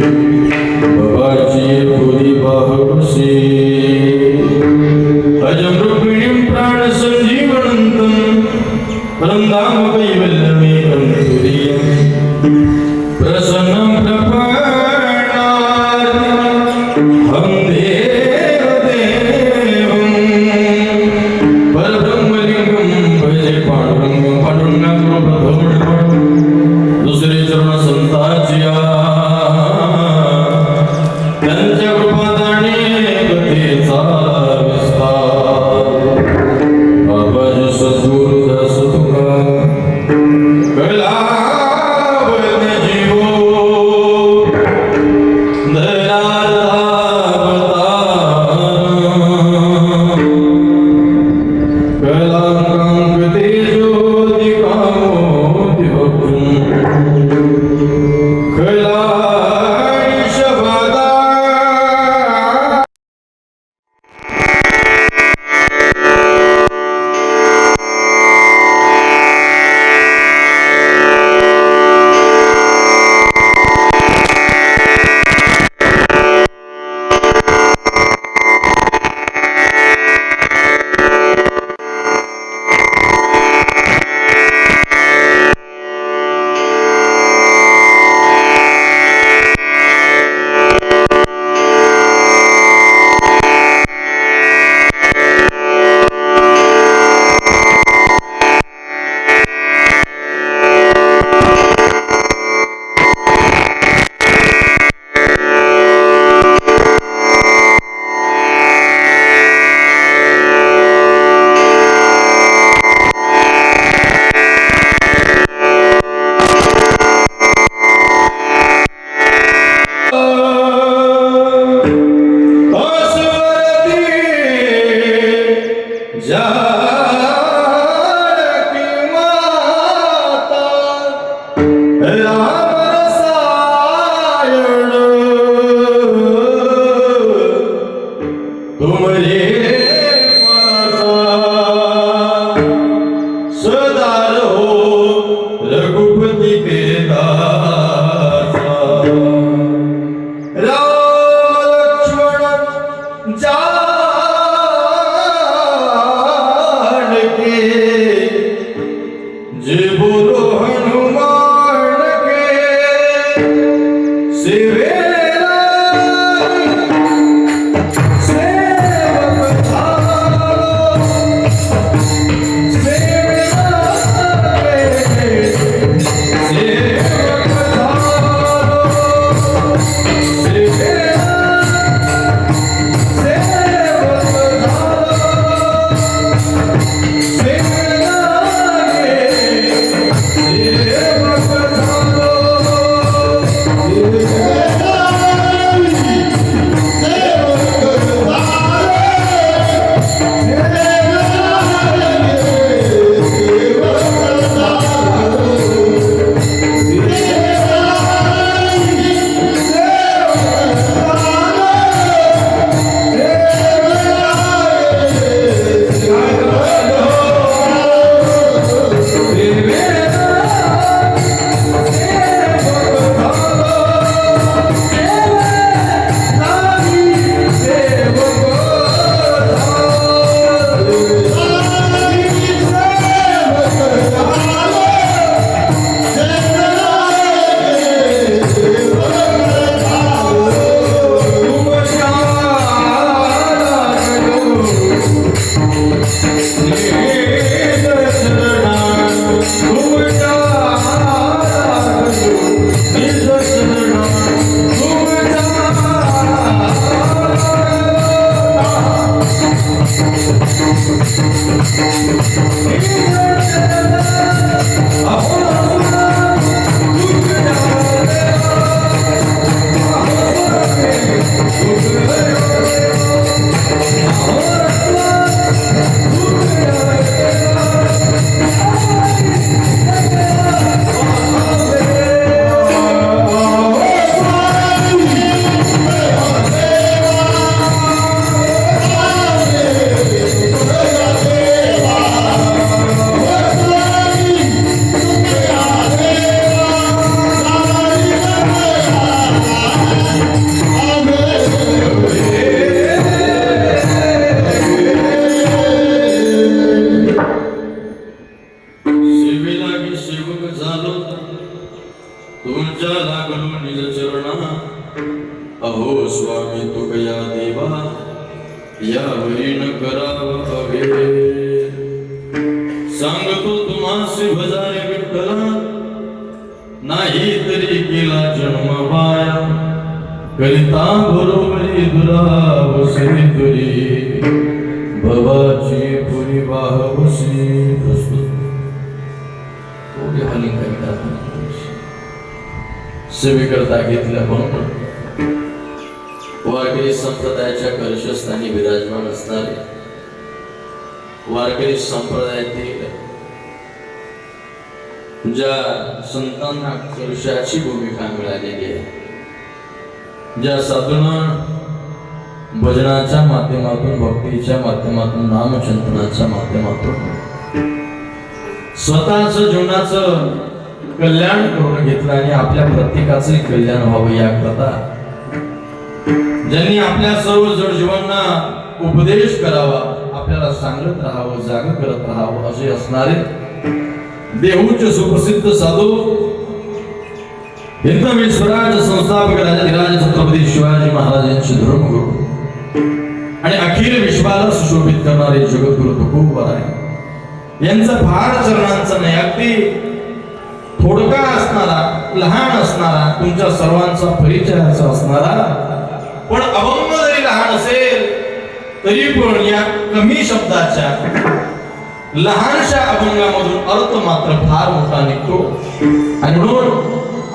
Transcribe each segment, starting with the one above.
भवाची पुरी बाहुसे अजं रुक्मिणीं प्राण संजीवनंतं वृंदाम कैवल्यमेकं तुरीयं प्रसन्नं प्रपन्नार्हं देवदेवं परब्रह्मलिंगं भजे पांडुरंगं पांडुरंगाप्रभवं दुसरे चरण संतांच्या त्यांच्या कृपादाने कथेचा विस्तार बाबाजी सद्गुरुदास तुका कलावत जीवो कलांकांक तेजोति कामोति अहो स्वामी तुकया देवा यावरी न करावं अभेद. सांगतो तुम्हासी भजारे विठ्ठला नाही तरी केला जन्म वाया. करिता बरोबरी दुरावसे तुरी भवाची पुरी वाहवसे. प्रस्तुत सेवेकरता घेतल्या म्हणून वारकरी संप्रदायाच्या कलशस्थानी विराजमान असणारे वारकरी संप्रदायातील ज्या संतांना कलशाची भूमिका मिळालेली आहे, ज्या साधूंना भजनाच्या माध्यमातून भक्तीच्या माध्यमातून नामचिंतनाच्या माध्यमातून स्वतःच जीवनाचं कल्याण करून घेतलं आणि आपल्या प्रत्येकाचे कल्याण व्हावं याकरता ज्यांनी आपल्या सर्व जडजीवांना उपदेश करावा, आपल्याला सांगत राहावं, जाग करत राहावं असे असणारे देहूचे सुप्रसिद्ध साधू हिंदवी स्वराज संस्थापक राजाधिराज छत्रपती शिवाजी महाराज यांचे धर्मगुरू आणि अखिल विश्वाला सुशोभित करणारे जगद्गुरु तुकोबाराय यांचा फार चरणांचा नाही, अगदी थोडका असणारा, लहान असणारा, तुमच्या सर्वांचा परिचयाचा असणारा, पण अभंग जरी लहान असेल तरी पण या कमी शब्दाच्या लहानशा अभंगामधून अर्थ मात्र फार मोठा निघतो. आणि म्हणून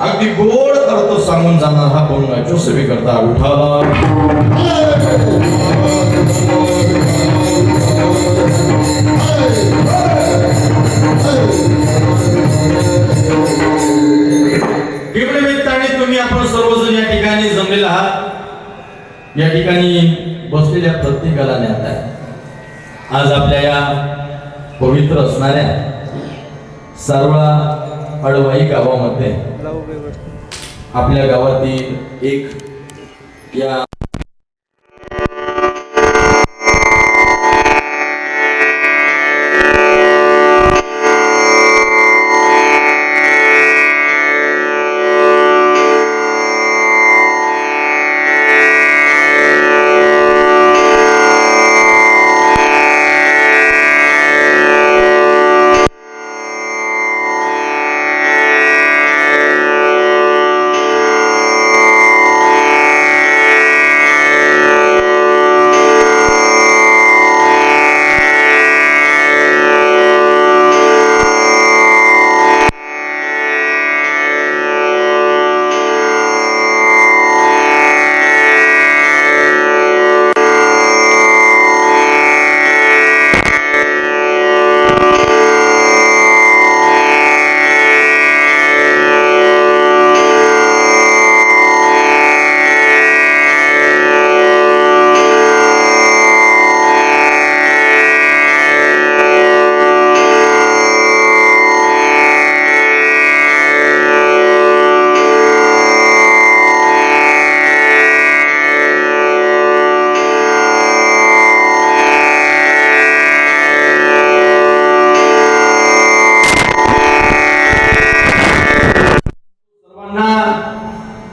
अगदी गोड अर्थ सांगून जाणार हा अभंगाच्या सेवेकरता उठाला. तुम्ही आपण सर्वजण या ठिकाणी जमलेला आहात. या ठिकाणी बसलेल्या प्रत्येकाला ज्ञात आहे आज आपल्या या पवित्र असणाऱ्या सारोळा अडवाई गावामध्ये आपल्या गावातील एक या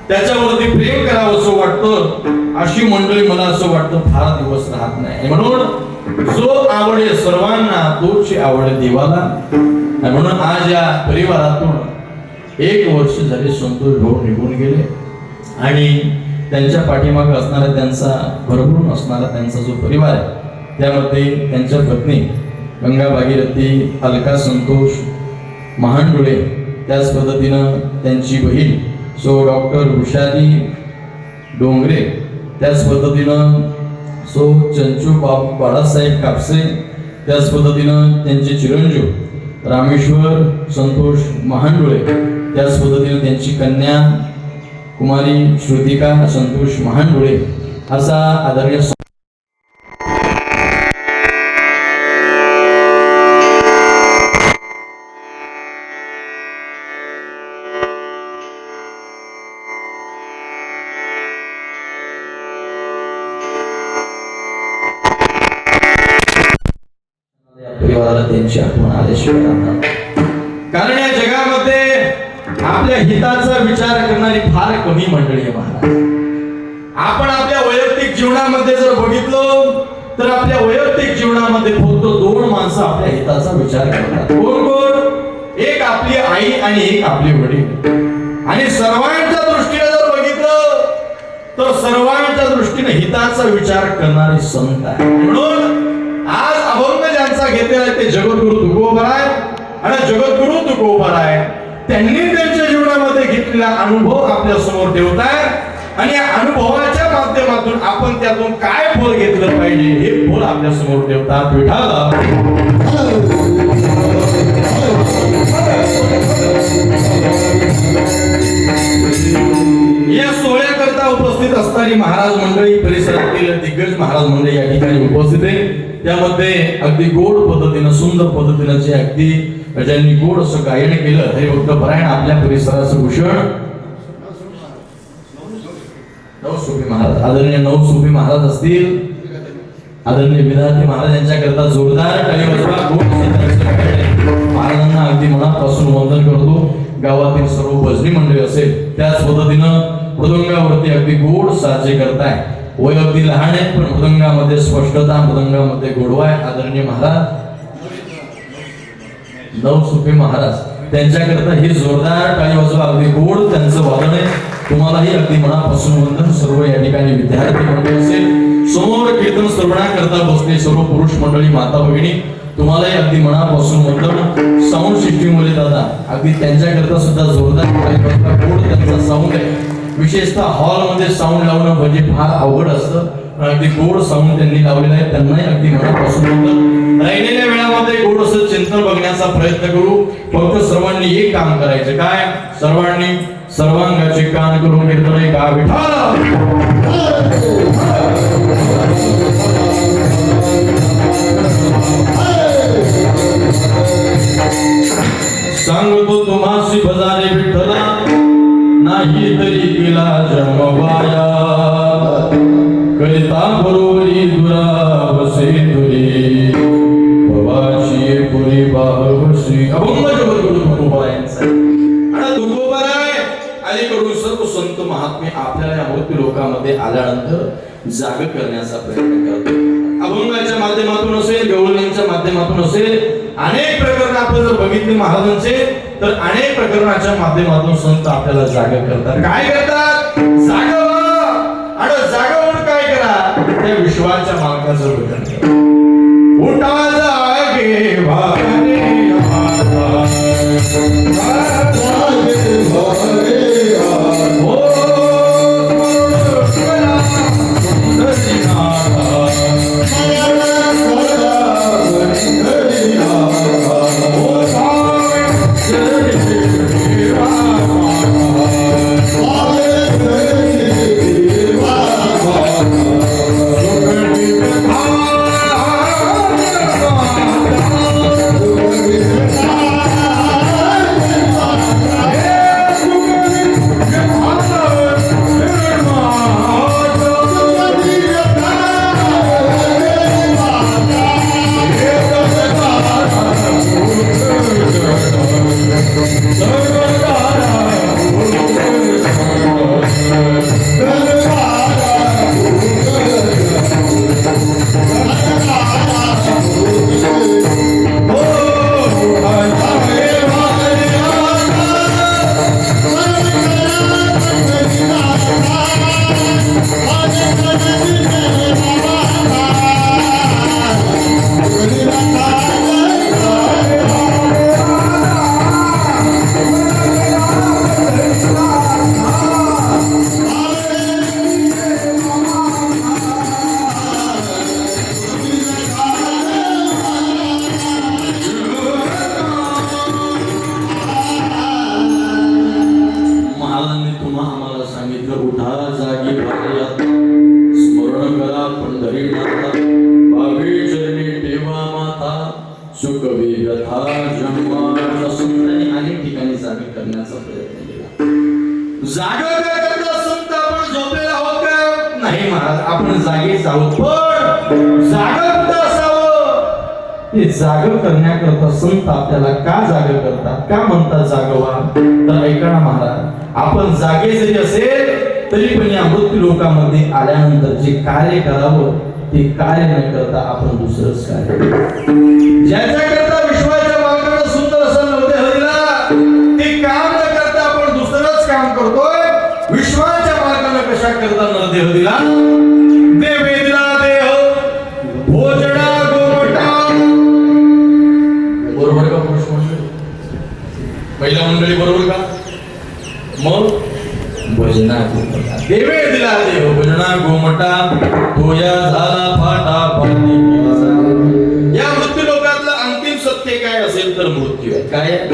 त्याच्यावरती प्रेम करावं असं वाटतं. अशी मंडळी मला असं वाटतं फार दिवस राहत नाही. म्हणून जो आवडे सर्वांना तोची आवड देवाला. म्हणून आज या परिवारातून 1 वर्ष झाले संतोष भाऊ निघून गेले आणि त्यांच्या पाठीमागे असणारा त्यांचा भरभरून असणारा त्यांचा जो परिवार आहे त्यामध्ये त्यांच्या पत्नी गंगा भागीरथी अलका संतोष महांडुळे, त्याच पद्धतीनं त्यांची बहीण सो डॉक्टर वृषाली डोंगरे, त्याच पद्धतीनं सो चंचू बाळासाहेब कापसे, त्याच पद्धतीनं त्यांचे चिरंजीव रामेश्वर संतोष महांडुळे, त्याच पद्धतीनं त्यांची कन्या कुमारी श्रुतिका संतोष महांडुळे असा आदरणीय त्यांची आठवण आल्याशिवाय राहणार. कारण या जगामध्ये आपल्या हिताचा विचार करणारी फार कमी मंडळी आहे महाराज. आपण आपल्या वैयक्तिक जीवनामध्ये जर बघितलं तर आपल्या वैयक्तिक जीवनामध्ये फक्त दोन माणसं आपल्या हिताचा विचार करतात. कोण कोण? एक आपली आई आणि एक आपले वडील. आणि सर्वांच्या दृष्टीने जर बघितलं तर सर्वांच्या दृष्टीने हिताचा विचार करणारे संत आहे. म्हणून आज अभंग ज्यांचा घेतलेला आहे ते जगद्गुरु तुकोबराय. आणि जगद्गुरु तुकोबराय त्यांनी त्यांच्या जीवनामध्ये घेतलेला अनुभव आपल्या समोर ठेवतायत. आणि या अनुभवाच्या माध्यमातून आपण त्यातून काय फळ घेतलं पाहिजे हे फळ आपल्या समोर ठेवतात. विठाला या सोहळ्याकरता उपस्थित असणारी महाराज मंडळी, परिसरातील दिग्गज महाराज मंडळी या ठिकाणी उपस्थित आहे. त्यामध्ये अगदी गोड पद्धतीनं, सुंदर पद्धतीनं जे अगदी ज्यांनी गोड असं गायन केलं हरिभक्त परायण आपल्या परिसराचं भूषण नवसुफी महाराज, आदरणीय नवसुफी महाराज असतील, आदरणीय विद्यार्थी महाराज यांच्याकरता जोरदार टाळी वाजवा. महाराजांना अगदी मनापासून वंदन करतो. गावातील सर्व भजनी मंडळी असेल त्याच पद्धतीनं मृदंगावरती अगदी गोड साजे करताय. वय अगदी लहान आहे पण मृदंगामध्ये स्पष्टता, मृदंगामध्ये गोडवा आहे. आदरणीय महाराज नवसुफी महाराज त्यांच्याकरता ही जोरदार टाळी वाजवा. अगदी गोड त्यांचं वादन आहे. तुम्हालाही अगदी मनापासून वंदन. सर्व या ठिकाणी विद्यार्थी मंडळी असेल, समोर कीर्तन श्रवणाकरता बसले सर्व पुरुष मंडळी, माता भगिनी, तुम्हालाही अगदी मनापासून वंदन. साऊंड सिस्टीम मुले दादा अगदी त्यांच्याकरता सुद्धा जोरदार टाळी वाजवा. गोड त्यांचा साऊंड आहे. विशेषतः हॉलमध्ये साऊंड लावणं म्हणजे फार अवघड असतं, पण अगदी गोड साऊंड त्यांनी लावलेला आहे. त्यांनाही अगदी मनापासून वंदन. राहिलेल्या वेळामध्ये गोड असं चिंतन बघण्याचा प्रयत्न करू. फक्त सर्वांनी एक काम करायचं, काय? सर्वांनी सर्वांगाचे कान करून कीर्तन का विठाला. सांगतो तुम्हासी भजारे विठ्ठला, नाही तरी केला जन्म वाया. करिता बरोबरी दुरावसे तुरी, भवाशी पुरी बाहवशी. अभंग जगद्गुरु तुकोबरायांचा आणि तुकोबराय अलीकडून सर्व संत महात्मे आपल्याला या मृत्यू लोकामध्ये आल्यानंतर जाग करण्याचा प्रयत्न करतात. अभंगाच्या माध्यमातून असेल, गवळणीच्या माध्यमातून असेल, अनेक प्रकरण आपण जर बघितले महाराजांचे तर अनेक प्रकरणाच्या माध्यमातून संत आपल्याला जाग करतात. काय करतात? जागा व्हा. आणि जागा होऊन काय करा? त्या विश्वाच्या मालकाचं भजन करा. उठा जागे भारे जाग करण्याकरता संत आपल्याला का जाग करतात, का म्हणतात जागवा? तर ऐका ना महाराज, आपण जागे जरी असेल तरी पण या मृत्यू लोकामध्ये आल्यानंतर जे कार्य करावं ते कार्य न करता आपण दुसरंच कार्य, ज्याच्या करता विश्वाच्या मालकानं सुंदर असं नवदेह दिला ते काम न करता आपण दुसरंच काम करतोय. विश्वाच्या मालकानं कशा करता नरदेह दिला, देवे दिला देह भोजना गोमटा. बरोबर का पुरुष मंडळी, महिला मंडळी बरोबर का? मग भजना गोमटा, देवे दिला देव भजना गोमटा, तोया झाला फाटा फाटी. या मृत्यू लोकातलं अंतिम सत्य काय असेल तर मृत्यू आहे. काय आहे?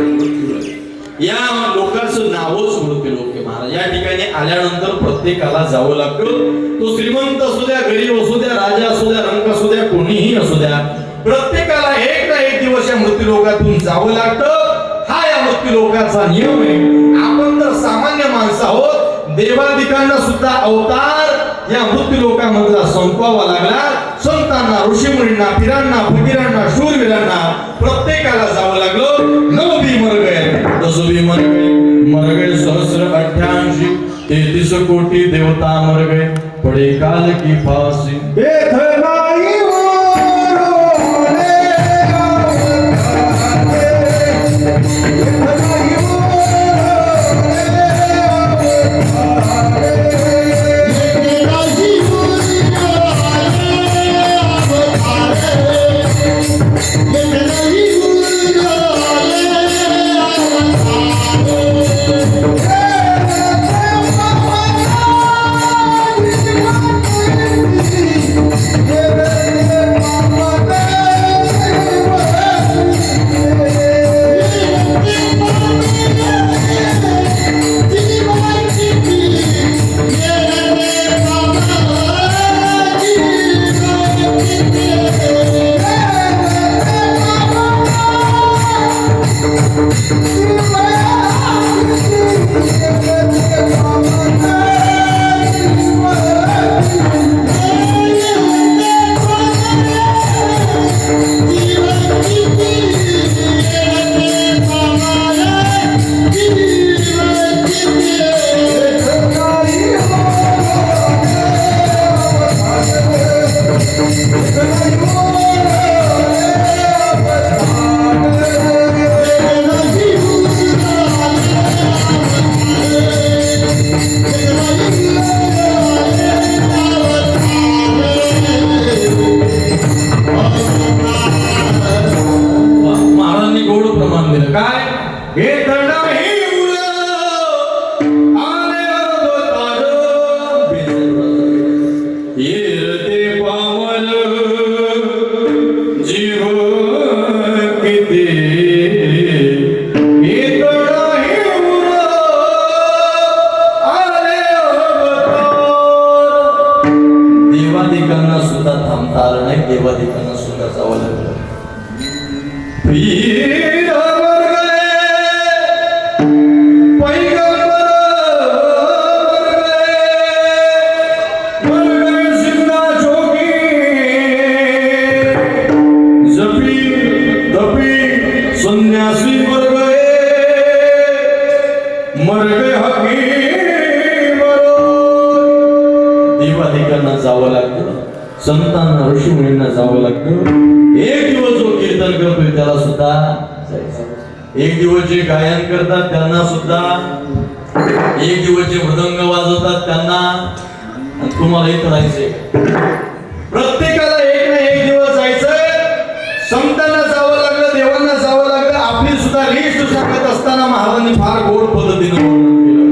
या लोकांचं नावच मृत्यू लोक आहे महाराज. या ठिकाणी आल्यानंतर प्रत्येकाला जावं लागतं. तो श्रीमंत असू द्या, गरीब असू द्या, राजा असू द्या, रंक असू द्या, कोणीही असू द्या, प्रत्येकाला एक ना एक दिवस या मृत्यू लोकातून जावं लागतं. हा या मृत्यू लोकाचा नियम आहे. आपण तर सामान्य माणसं आहोत, देवादिकांना सुद्धा अवतार या मृत्यू लोकांमधला संपवावा लागला. संतांना, ऋषीमुनींना, पिरांना, फकीरांना, शूरवीरांना प्रत्येकाला जावं लागलं. नव भी मर गए, 10 भी मर गए, सहस्र 88 33 कोटी देवता मर गए, पड़े काल की फांसी. देवादिकांना सुद्धा थांबता आलं नाही. देवादिकांना सुद्धा जावं लागलं. संन्यासी मर गए, मर गए हकीम. देवादिकांना जावं लागतं, संतांना, ऋषीमुनींना जावं लागतं. एक दिवस जो कीर्तन करतोय त्याला सुद्धा जायचं. एक दिवस जे गायन करतात त्यांना सुद्धा, एक दिवस जे मृदंग वाजवतात त्यांना. तुम्हाला इथं राहायचंय, प्रत्येकाला एक ना एक दिवस जायचंय. संतांना जावं लागलं, देवांना जावं लागलं. आपली सुद्धा लिस्ट सांगत असताना महाराजांनी फार गोड पद्धतीने वर्णन केलं.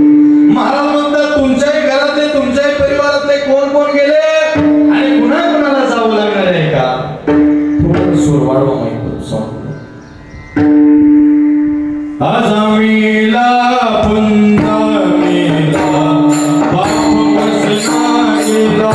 महाराज म्हणतात तुमच्याही घरातले, तुमच्याही परिवारातले कोण कोण गेले आणि पुन्हा कुणाला जावं लागणार आहे का? थोडं सूर वाढवा माहिती सांगतो. आजामीला पुंजामीला बापू कसनागीला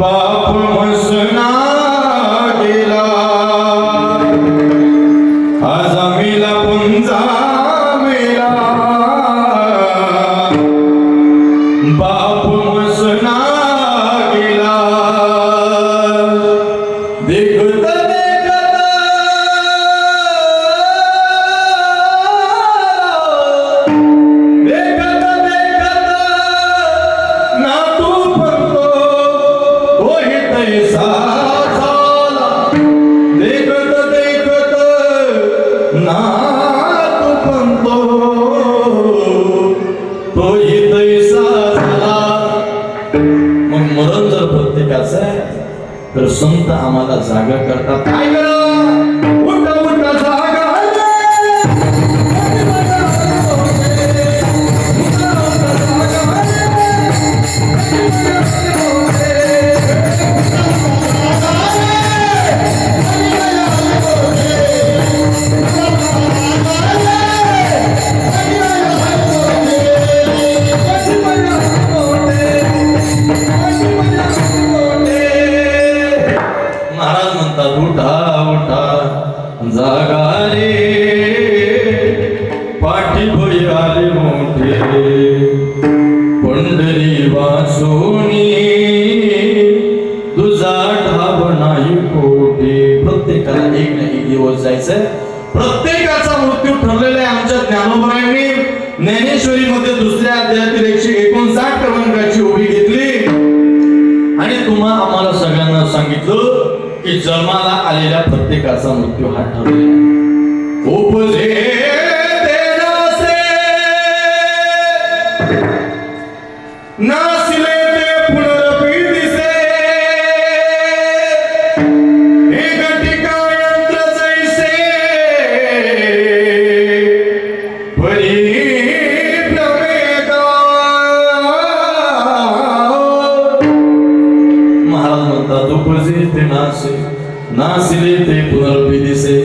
बाप मसना गेला आज आम्हीला पुंजा मेला बाप मसना गेला देखत मरण जर प्रत्येकाचं आहे तर संत आम्हाला जागा करतात काय करा उठा उठा जागा महाराज म्हणतात उठा उठा जागा रे पाठीभोई आले मोठे पंढरी वासोनी तुझा ठाव नाही कोठे प्रत्येकाला एक ना एक दिवस जायचंय प्रत्येकाचा मृत्यू ठरलेला आहे आमच्या ज्ञानोबांनी ज्ञानेश्वरीमध्ये दुसऱ्या अध्यायातील 159 क्रमांकाची ओवी घेतली आणि तुम्हा आम्हाला सगळ्यांना सांगितलं की जन्माला आलेल्या प्रत्येकाचा मृत्यू हा ठरलेला उपजे तेरासे नासिले ते पुनरपी दिसे एक टिका यंत्र जैसे महाराज म्हणतात उपजे ते नासिले ते पुनरपी दिसे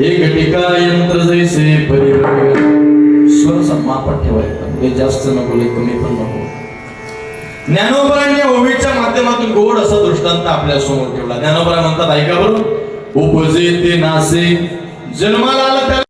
एक टिका यंत्र जैसे परिभ्रमे स्वर समापट ठेवायचं ते जास्त नको लय कमी पण नको ज्ञानोबांनी ओवीच्या माध्यमातून गोड असा दृष्टांत आपल्या समोर ठेवला ज्ञानोबा म्हणतात ऐका बरं उपजे ते नासे जन्माला आला त्या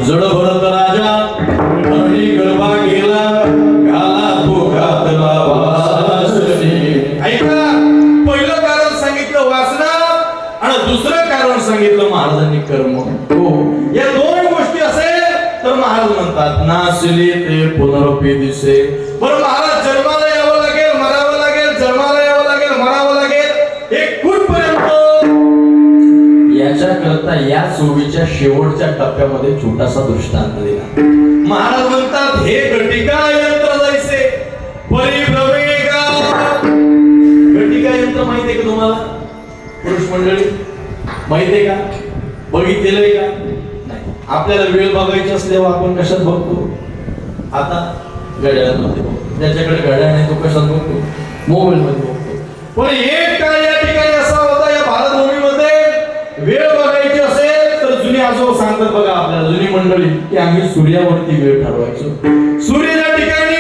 जड भरत राजा हरणी गरबा गेला गाला तो घातला वासने ऐका पहिलं कारण सांगितलं वासना आणि दुसरं कारण सांगितलं महाराजांनी कर्म हो या दोन गोष्टी असेल तर महाराज म्हणतात नासिले ते पुनरपी दिसे बरं महाराज जन्माला यावं लागेल मरावं लागेल जन्माला यावं लागेल मरावं लागेल एक कुठपर्यंत याच्या करता या चोवीच्या शेवटच्या टप्प्यामध्ये छोटासा दृष्टांत दिला महाराज म्हणतात हे घटिका यंत्र जैसे परिभ्रमेगा घटिका यंत्र माहिती आहे का तुम्हाला पुरुष मंडळी माहिती आहे का बघितलेलं आहे का नाही आपल्याला वेळ बघायची असल्यावर आपण कशात बघतो आता घड्याळामध्ये बघतो ज्याच्याकडे घड्याळ नाही तो कशात बघतो मोबाईल मध्ये बघतो पण एक काळ या ठिकाणी असा होता या भारतभूमीमध्ये वेळ बघायची असेल तर जुनी आजोबा सांगतात बघा आपल्याला जुनी मंडळी की आम्ही सूर्यावरती वेळ ठरवायचो सूर्य ज्या ठिकाणी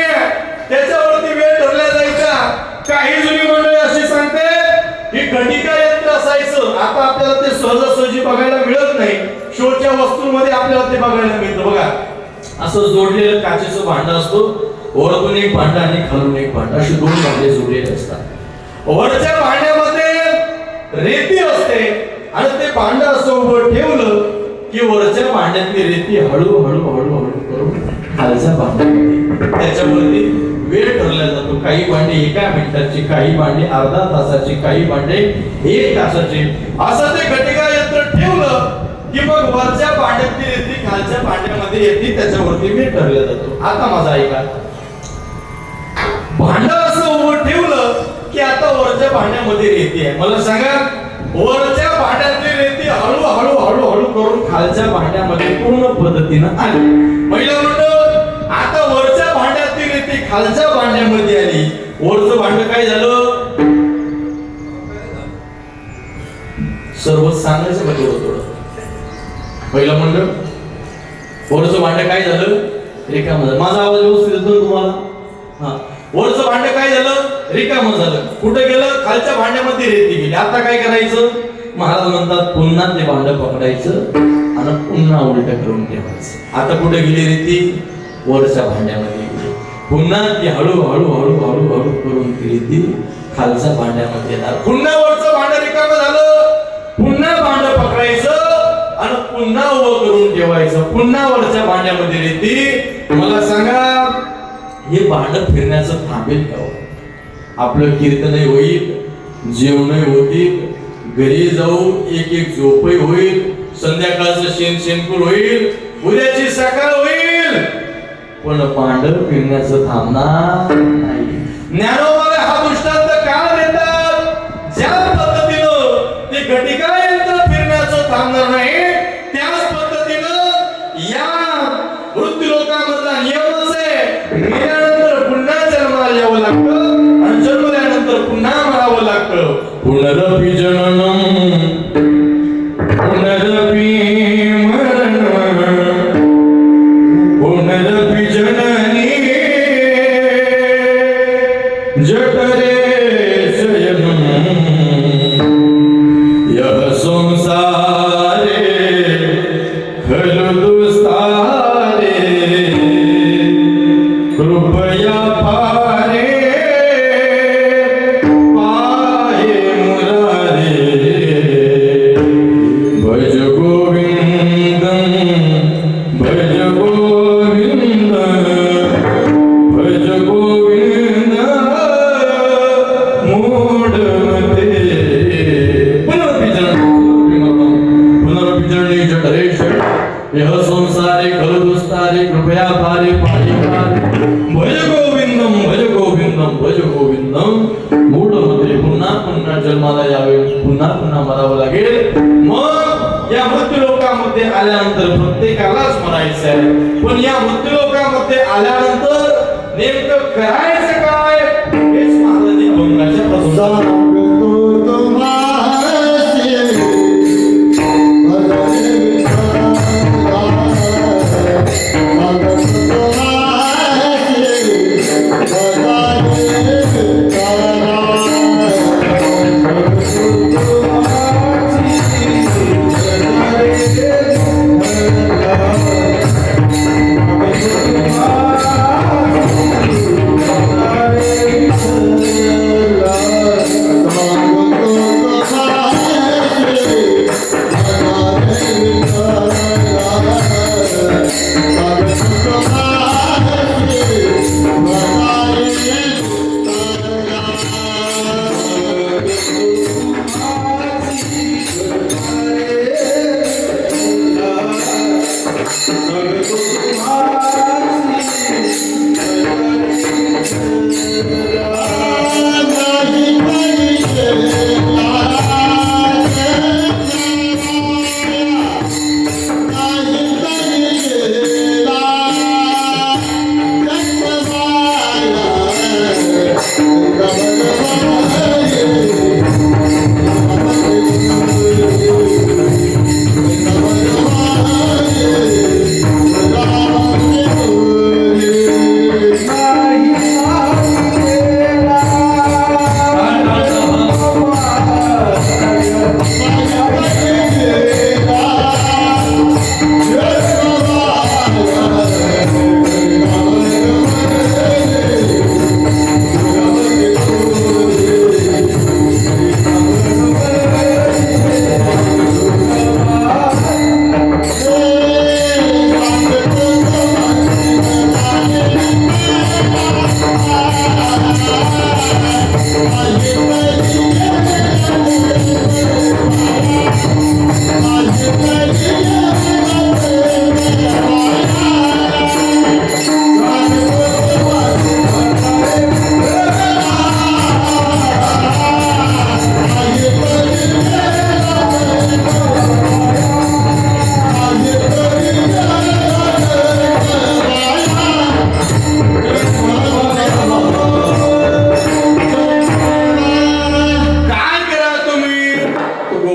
त्याच्यावरती वेळ ठरल्या जायचा काही जुनी मंडळी अशी सांगते की घटिका यंत्र असायचं आता आपल्याला ते सहजासहजी बघायला मिळत नाही शोच्या वस्तूंमध्ये आपल्याला ते बघायला मिळतं बघा असं जोडलेलं काचेचं भांड असतो वरतून एक भांड आणि खालून एक भांड असे दोन भांडे जोडलेले असतात वरच्या भांड्यामध्ये रेती असते आणि ते भांड असं उभं ठेवलं की वरच्या भांड्यातली रेती हळूहळू करून खालच्या भांड्यामध्ये त्याच्यावरती वेळ ठरला जातो काही भांडे 1 मिनिटाची काही भांडे अर्धा तासाची काही भांडे 1 तासाची असं ते घटिका यंत्र ठेवलं की मग वरच्या भांड्यातली रेती खालच्या भांड्यामध्ये येते त्याच्यावरती मी ठरला जातो. आता माझा ऐका, भांड असं उभं ठेवलं की आता वरच्या भांड्यामध्ये रेती आहे. मला सांगा, वरच्या भांड्यातली रेती हळूहळू हळूहळू करून खालच्या भांड्यामध्ये पूर्ण पद्धतीनं आली. पहिलं म्हणतो आता वरच्या भांड्यातली रेती खालच्या भांड्यामध्ये आली. वरचं भांड काय झालं? सर्व सांगायचं का थोडं थोडं? पहिलं म्हणलं वरचं भांड काय झालं? रिकामं झालं. माझा आवाज व्यवस्थित येतो ना तुम्हाला? हा, वरचं भांड काय झालं? रिकामं झालं. कुठे गेलं? खालच्या भांड्यामध्ये रेती गेली. आता काय करायचं? महाराज म्हणतात पुन्हा ते भांड पकडायचं आणि पुन्हा उलट करून ठेवायचं. आता कुठे गेली रेती? वरच्या भांड्यामध्ये गेली. पुन्हा ती हळू हळू हळू हळू हळू करून ती रेती खालच्या भांड्यामध्ये येणार. पुन्हा वरचं भांड रिकामं झालं, पुन्हा भांड पकडायचं आणि पुन्हा उभं करून ठेवायचं. पुन्हा वरच्या भांड्यामध्ये रेती. मला सांगा, हे भांड फिरण्याचं थांबेल का? आपलं कीर्तनही होईल, जेवणही होतील, घरी जाऊ एक एक झोपही होईल, संध्याकाळचं शेणकूर होईल, उद्याची सकाळ होईल, पण भांड फिरण्याचं थांबणार नाही. ज्ञानोबाला हा दृष्टांत का देतात? ज्या पद्धतीनं ते घटिका यंत्र फिरण्याचं थांबणार नाही, त्याच पद्धतीनं या मृत्यू लोकांमधला नियमच आहे. मेल्यानंतर पुन्हा जन्माला यावं लागतं आणि जन्मल्यानंतर पुन्हा मरावं लागतं. पुनरपि जननम पुनरपि मरणम पुनरपि जननी जठरे शयनम यह संसारे खलु दुस्तारे कृपया पारे पाहे मुरारे भज गोविंदम भज गोविंद भज गोविंद मूढमते पुनरपि जननी जठरे यह संसारे खलु दुस्तारे कृपया पारे पाहि पारे भज गोविंदम भज गोविंदम भज गोविंदम मूढमते. पुन्हा पुन्हा जन्माला यावे, पुन्हा पुन्हा मरावं लागेल. मग या मृत्यू लोकांमध्ये आल्यानंतर प्रत्येकालाच मरायचं आहे. पण या मृत्यू लोकांमध्ये आल्यानंतर नेमकं करायचं काय हेच महाराज अभंगाच्या प्रसंगात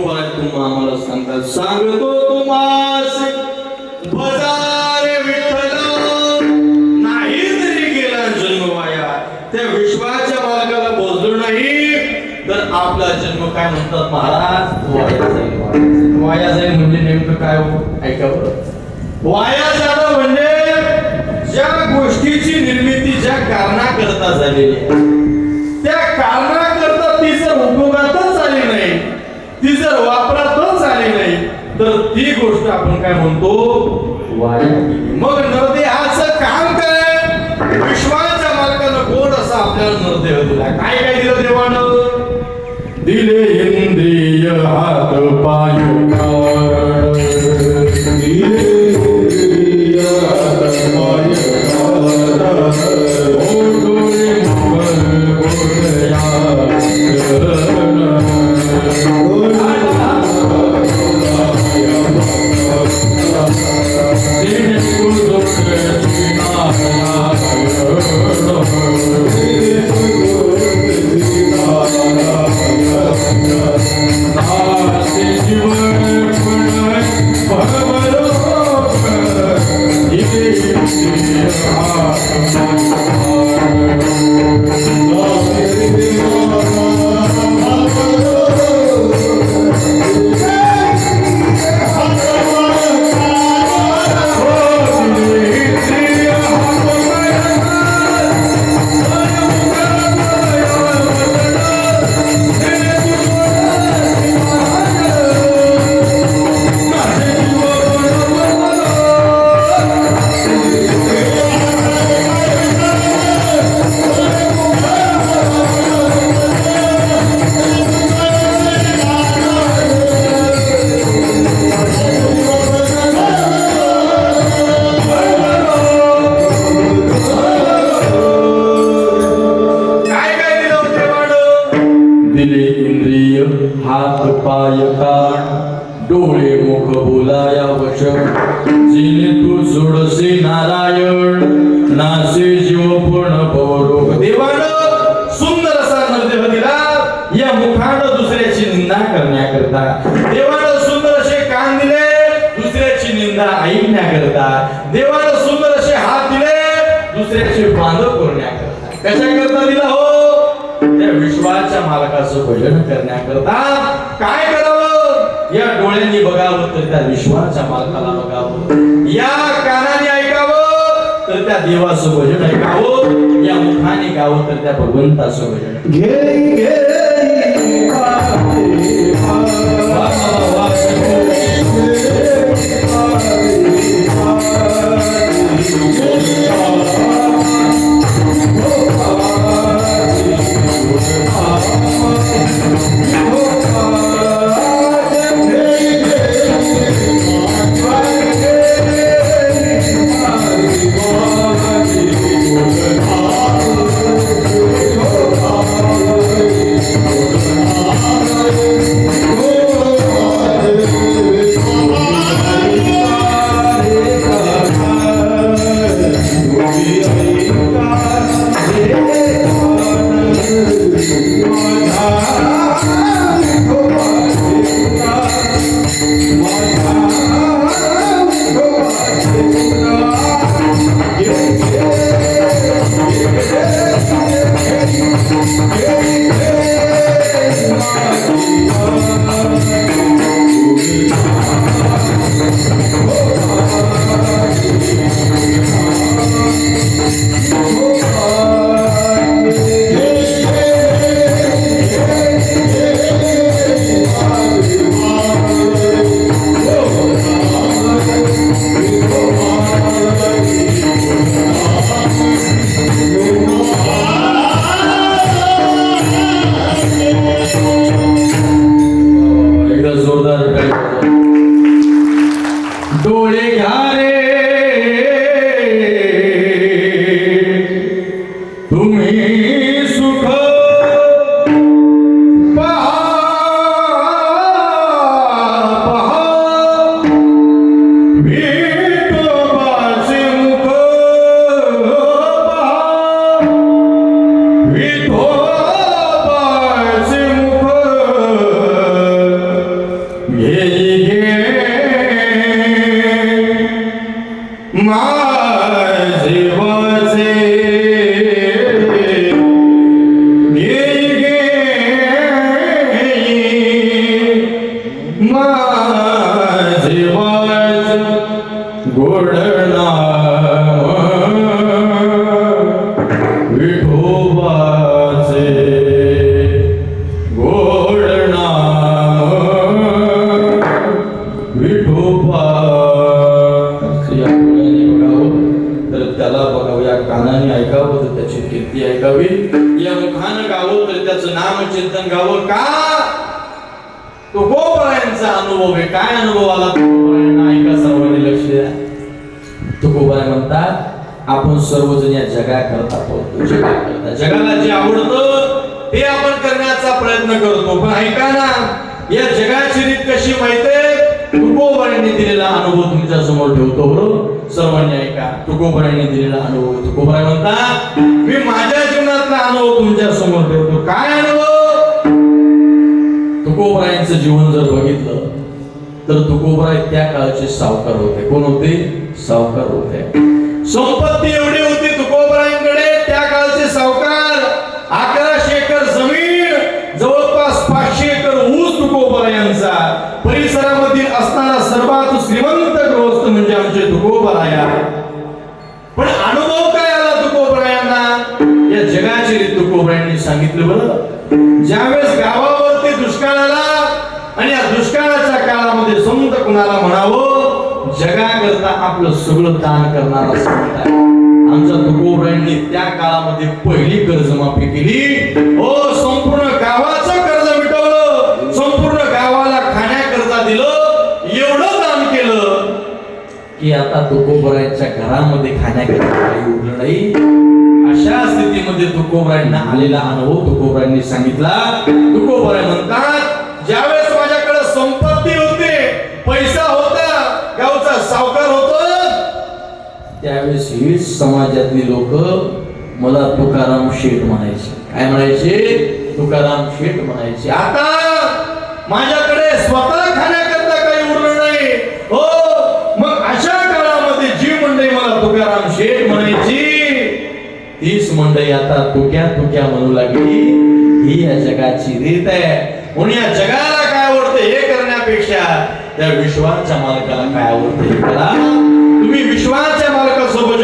विठोबा तुम्हा आम्हाला सांगतात. सांगतो तुम्हास बजारे विठ्ठल नाही तरी गेला जन्म वाया. त्या विश्वाच्या मालकाला बोललो नाही तर आपला जन्म काय म्हणतात महाराज वाया जाईल. वाया जाईल म्हणजे नेमकं काय ऐका बरं. वाया जाणं म्हणजे ज्या गोष्टीची निर्मिती ज्या कारणाकरता झालेली आहे त्या कारणाकरता ती जर उपयोगातच आली नाही, ती जर वापरातच आली नाही तर ती गोष्ट आपण काय म्हणतो वाया गेली. मग नरदेहाचं काम काय? विश्वाच्या मालकानं गोड असा आपल्याला नरदेह दिला. काय काय दिलं देवानं? दिले इंद्रिय हात पाय कान, दिले इंद्रिय हात पाय कान, ओ डोळे मुख बोलया करण, दिने कुदोष डोळे मुख बोलाया वश, जिने तू सोडसे नारायण नासे जीव पण भवरोग. देवानं सुंदर असा नरदेह दिला या मुखानं दुसऱ्याची निंदा करण्याकरता. देवानं सुंदर असे कान दिले दुसऱ्याची निंदा ऐकण्याकरता. देवानं सुंदर असे हात दिले दुसऱ्याचे बांधव करण्याकरता. कशाकरता दिला हो? त्या विश्वाच्या मालकाचं भजन करण्याकरता. काय करावं? या डोळ्यांनी बघावं तर त्या विश्वाच्या मालकाला बघावं, या कानाने ऐकावं तर त्या देवाचं भजन ऐकावं, या मुखाने गावं तर त्या भगवंताचं भजन. घे घे माझे वाचे माझे वाच गोड नाम विठोबाचे गोड नाम विठोबा तर त्याला बघावं, या कानाने ऐकावं तर त्याची कीर्ती ऐकावी, या मुखानं गावं तर त्याचं नाम चिंतन गावं. का तुकोबारायांचा अनुभव आहे. काय अनुभव आला तुकोबारायांना? ऐका सर्वांनी, लक्ष द्या. तुकोबाराय म्हणतात आपण सर्वजण या जगाकरता पळतो, जगाकरता. जगाला जे आवडतं ते आपण करण्याचा प्रयत्न करतो. पण ऐका ना, या जगाची रीत कशी माहितीये? तुकोबारायांनी दिलेला अनुभव तुमच्या समोर ठेवतो. बरोबर, सर्वांनी ऐका. तुकोबारायांनी दिलेला अनुभव. तुकोबाराय म्हणतात मी माझ्या जीवनातला अनुभव तुमच्या समोर ठेवतो. काय अनुभव? तुकोबारायांचं जीवन जर बघितलं तर तुकोबाराय त्या काळचे सावकार होते. कोण होते? सावकार होते. संपत्ती एवढी होती तुकोबारायांकडे. त्या काळचे सावकार. 1100 एकर जमीन, जवळपास 500 एकर ऊस तुकोबारायांचा. परिसरामधील असणारा सर्वात श्रीमंत गृहस्थ म्हणजे आमचे तुकोबाराया. पण अनुभव काय आला तुकोबारायांना? या जगाची रीत तुकोबारायांनी सांगितलं. बरं, ज्यावेळेस गावावरती दुष्काळ आला आणि या दुष्काळाच्या काळामध्ये संत कुणाला म्हणावं? जगाकरता आपलं सगळं दान करणारा संत आहे. आमच्या तुकोबारायांनी त्या काळामध्ये पहिली कर्जमाफी केली. हो, संपूर्ण गावाचं कर्ज मिटवलं, संपूर्ण गावाला खाण्याकरता दिलं, एवढं दान केलं की आता तुकोबारायांच्या घरामध्ये खाण्याकरता काही उरलं नाही. अशा स्थितीमध्ये तुकोबारायांना आलेला अनुभव तुकोबारायांनी सांगितला. तुकोबाराय म्हणतात ज्यावेळेस माझ्याकडे संपत्ती होती, पैसा होता, गावचा सावकार होतो, त्यावेळेस हीच समाजातली लोक मला तुकाराम शेठ म्हणायचे. काय म्हणायचे? तुकाराम शेठ म्हणायचे. आता माझ्याकडे स्वतः खाण्याकरता काही उरलं नाही. हो, मग अशा काळामध्ये जी मंडळी मला तुकाराम शेठ म्हणायची, तीच मंडळी आता तुक्या तुक्या म्हणू लागली. ही या जगाची रीत आहे. म्हणून या जगाला काय आवडतं हे करण्यापेक्षा त्या विश्वाच्या मालकाला काय आवडतं हे करा. तुम्ही विश्वाच्या मालकासोबत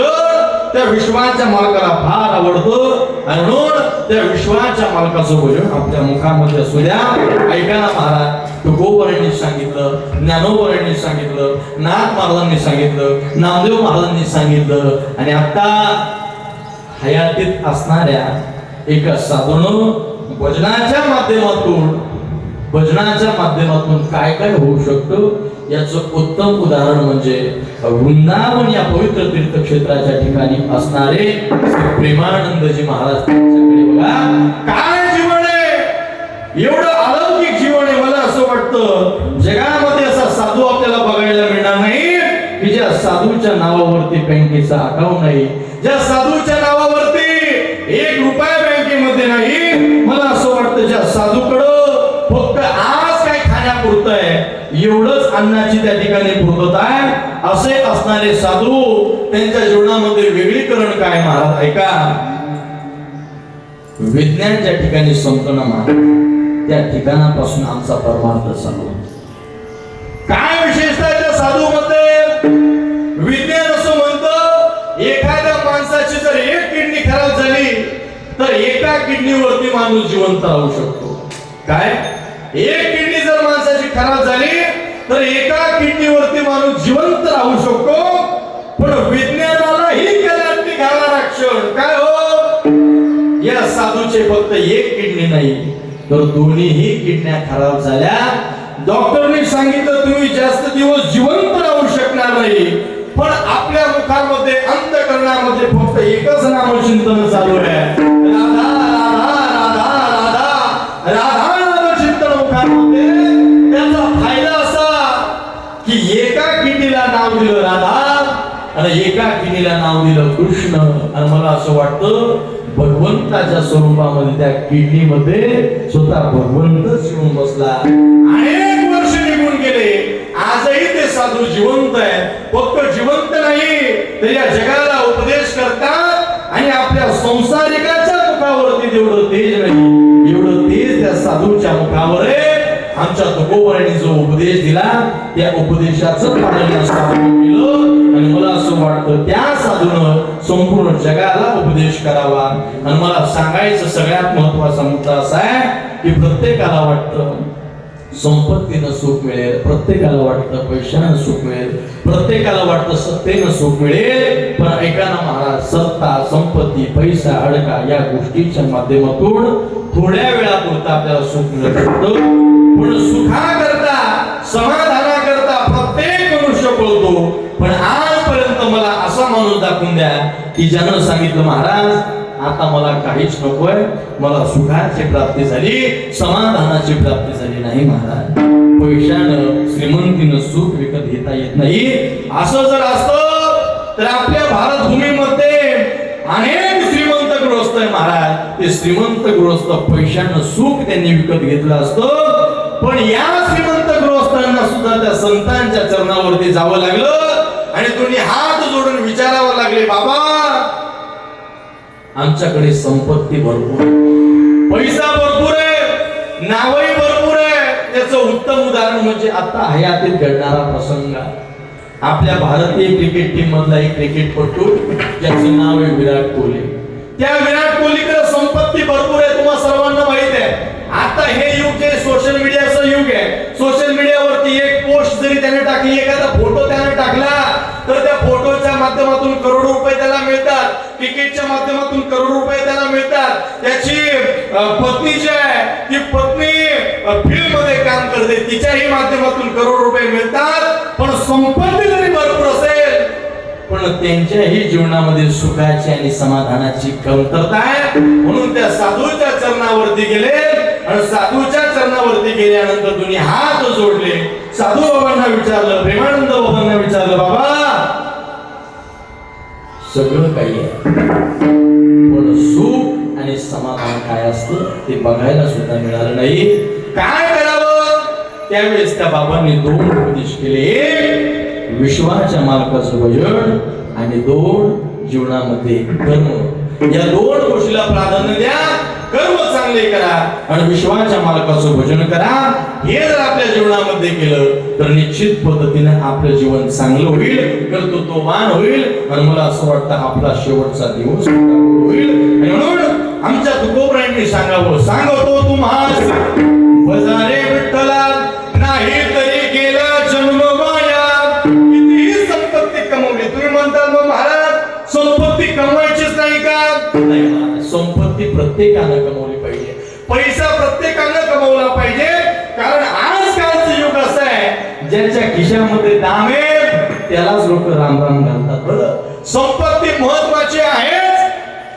त्या विश्वाच्या मालकाला फार आवडतो आणि म्हणून त्या विश्वाच्या मालकासोबत आपल्या मुखामध्ये असू द्या. ऐका ना महाराज, तुकोबारायांनी सांगितलं, ज्ञानोबारायांनी सांगितलं, नाथ महाराजांनी सांगितलं, नामदेव महाराजांनी सांगितलं आणि आता हयातीत असणाऱ्या एका साधूनं भजनाच्या माध्यमातून काय काय होऊ शकतं याचं उत्तम उदाहरण म्हणजे वृंदावन या पवित्र तीर्थक्षेत्राच्या ठिकाणी असणारे श्री प्रेमानंदजी महाराज. त्यांच्याकडे बघा काय जीवन आहे, एवढं अलौकिक जीवन आहे. मला असं वाटतं जगामध्ये असा साधू आपल्याला बघायला मिळणार नाही की ज्या साधूच्या नावावरती बँकेचा अकाउंट नाही, ज्या साधूच्या नावावरती 1 रुपया बँकेमध्ये नाही. मला असं वाटतं ज्या साधूकडं फक्त आज काय खाण्यापुरतं आहे, एवढंच अन्नाची त्या ठिकाणी पूर्तता आहे, असे असणारे साधू त्यांच्या जीवनामध्ये वेगळीकरण काय महाराज? ऐका, विज्ञान ज्या ठिकाणी संपन्न महाराज त्या ठिकाणापासून आमचा परमार्थ चालू. काय विशेषता त्या साधू मध्ये? विज्ञान असं म्हणतं एखाद्या माणसाची जर एक किडनी खराब झाली तर एका किडनीवरती माणूस जिवंत राहू शकतो. काय? एक किडनी जर माणसाची खराब झाली तर एका किडनीवरती माणूस जिवंत राहू शकतो. पण विज्ञानाला ही कलाटणी घालणारा क्षण काय हो? या साधूचे फक्त एक किडनी नाही तर दोन्हीही किडन्या खराब झाल्या. डॉक्टरने सांगितलं तुम्ही जास्त दिवस जिवंत राहू शकणार नाही, पण आपल्या मुखामध्ये अंतःकरणामध्ये फक्त एकच नामचिंतन चालू आहे, राधा राधा राधा राधा नामचिंतन मुखामध्ये. त्याचा फायदा असा की एका किडनीला नाव दिलं राधा आणि एका किडनीला नाव दिलं कृष्ण. आणि मला असं वाटतं भगवंताच्या स्वरूपामध्ये त्या किडनीमध्ये स्वतः भगवंतच येऊन बसला. अनेक वर्ष निघून गेले या जगाला उपदेश करतात आणि आपल्या संसारिकाच्या मुखावरती जेवढं तेज नाही एवढं तेज त्या साधूच्या मुखावर आहे. आमच्या तुकोबारांनी जो उपदेश दिला त्या उपदेशाचं पालन साधून केलं आणि मला असं वाटतं त्या साधून संपूर्ण जगाला उपदेश करावा. आणि मला सांगायचं सगळ्यात महत्वाचा मुद्दा असा आहे की प्रत्येकाला वाटतं संपत्तीनं सुख मिळेल, प्रत्येकाला वाटतं पैशानं सुख मिळेल, प्रत्येकाला वाटतं सत्तेनं सुख मिळेल. पण ऐका ना महाराज, सत्ता संपत्ती पैसा अडका या गोष्टीच्या माध्यमातून थोड्या वेळापुरता आपल्याला सुख मिळत असतं. पण सुखाकरता समाधानाकरता प्रत्येक मनुष्य पळतो. पण आजपर्यंत मला असा माणूस दाखवून द्या की ज्यानं सांगितलं महाराज आता मला काहीच नकोय, मला सुखाची प्राप्ती झाली, समाधानाची प्राप्ती झाली नाही महाराज. पैशानं श्रीमंतीनं सुख विकत घेता येत नाही. असं जर असतं तर आपल्या भारत भूमीमध्ये अनेक श्रीमंत गृहस्थ आहे महाराज. ते श्रीमंत गृहस्थ पैशानं सुख त्यांनी विकत घेतलं असतं. पण या श्रीमंत गृहस्थांना सुद्धा त्या संतांच्या चरणावरती जावं लागलं आणि दोन्ही हात जोडून विचारावं लागले, बाबा आमच्याकडे संपत्ती भरपूर आहे, पैसा भरपूर आहे, नावही भरपूर आहे. त्याचं उत्तम उदाहरण म्हणजे आता हयातीत घडणारा प्रसंग. आपल्या भारतीय क्रिकेट टीम मधला एक क्रिकेटपटू ज्याचं नाव आहे विराट कोहली. त्या विराट कोहलीकडे संपत्ती भरपूर आहे, तुम्हाला सर्वांना माहित आहे. आता हे युग जे सोशल मीडियाचं युग आहे, सोशल मीडियावरती एक पोस्ट जरी त्याने टाकली, एखादा फोटो त्याने टाकला तर त्या फोटोच्या माध्यमातून करोडो रुपये त्याला मिळतात, क्रिकेटच्या माध्यमातून करोडो रुपये त्याला मिळतात. त्याची पत्नी जी आहे ती पत्नी फिल्म मध्ये काम करते, तिच्याही माध्यमातून करोडो रुपये मिळतात. पण संपत्ती जरी भरपूर असेल पण त्यांच्याही जीवनामध्ये सुखाची आणि समाधानाची कमतरता आहे. म्हणून त्या साधूच्या चरणावरती गेले आणि साधूच्या चरणावरती गेल्यानंतर दोन्ही हात जोडले. साधू बाबांना विचारलं, प्रेमानंद बाबांना विचारलं, बाबा सगळं काही आहे पण सुख आणि समाधान काय असतं ते बघायला सुद्धा मिळालं नाही, काय करावं? त्यावेळेस त्या बाबांनी दोन उपदेश केले. एक विश्वाच्या मालकाचं भजन आणि दोन जीवनामध्ये कर्म. या दोन गोष्टीला प्राधान्य द्या, कर्म चांगले करा आणि विश्वाच्या मालकाचं भजन करा. हे जर आपल्या जीवनामध्ये केलं तर निश्चित पद्धतीने आपलं जीवन चांगलं होईल, कर्तृत्ववान होईल आणि मला असं वाटतं आपला शेवटचा दिवस होईल. आणि म्हणून आमच्या तुकोबरायांनी सांगतो तुम्हास बजारे विठ्ठला नाही तरी गेला जन्म वाया. कितीही संपत्ती कमवली, तुम्ही म्हणता मग महाराज संपत्ती कमवायचीच नाही का? नाही, संपत्ती प्रत्येकानं कमवली पाहिजे, पैसा प्रत्येकानं कमवला पाहिजे. कारण आजकालचं युग असं आहे ज्याच्या खिशामध्ये दाम आहे त्यालाच लोक राम राम घालतात. बरं, संपत्ती महत्वाची आहेच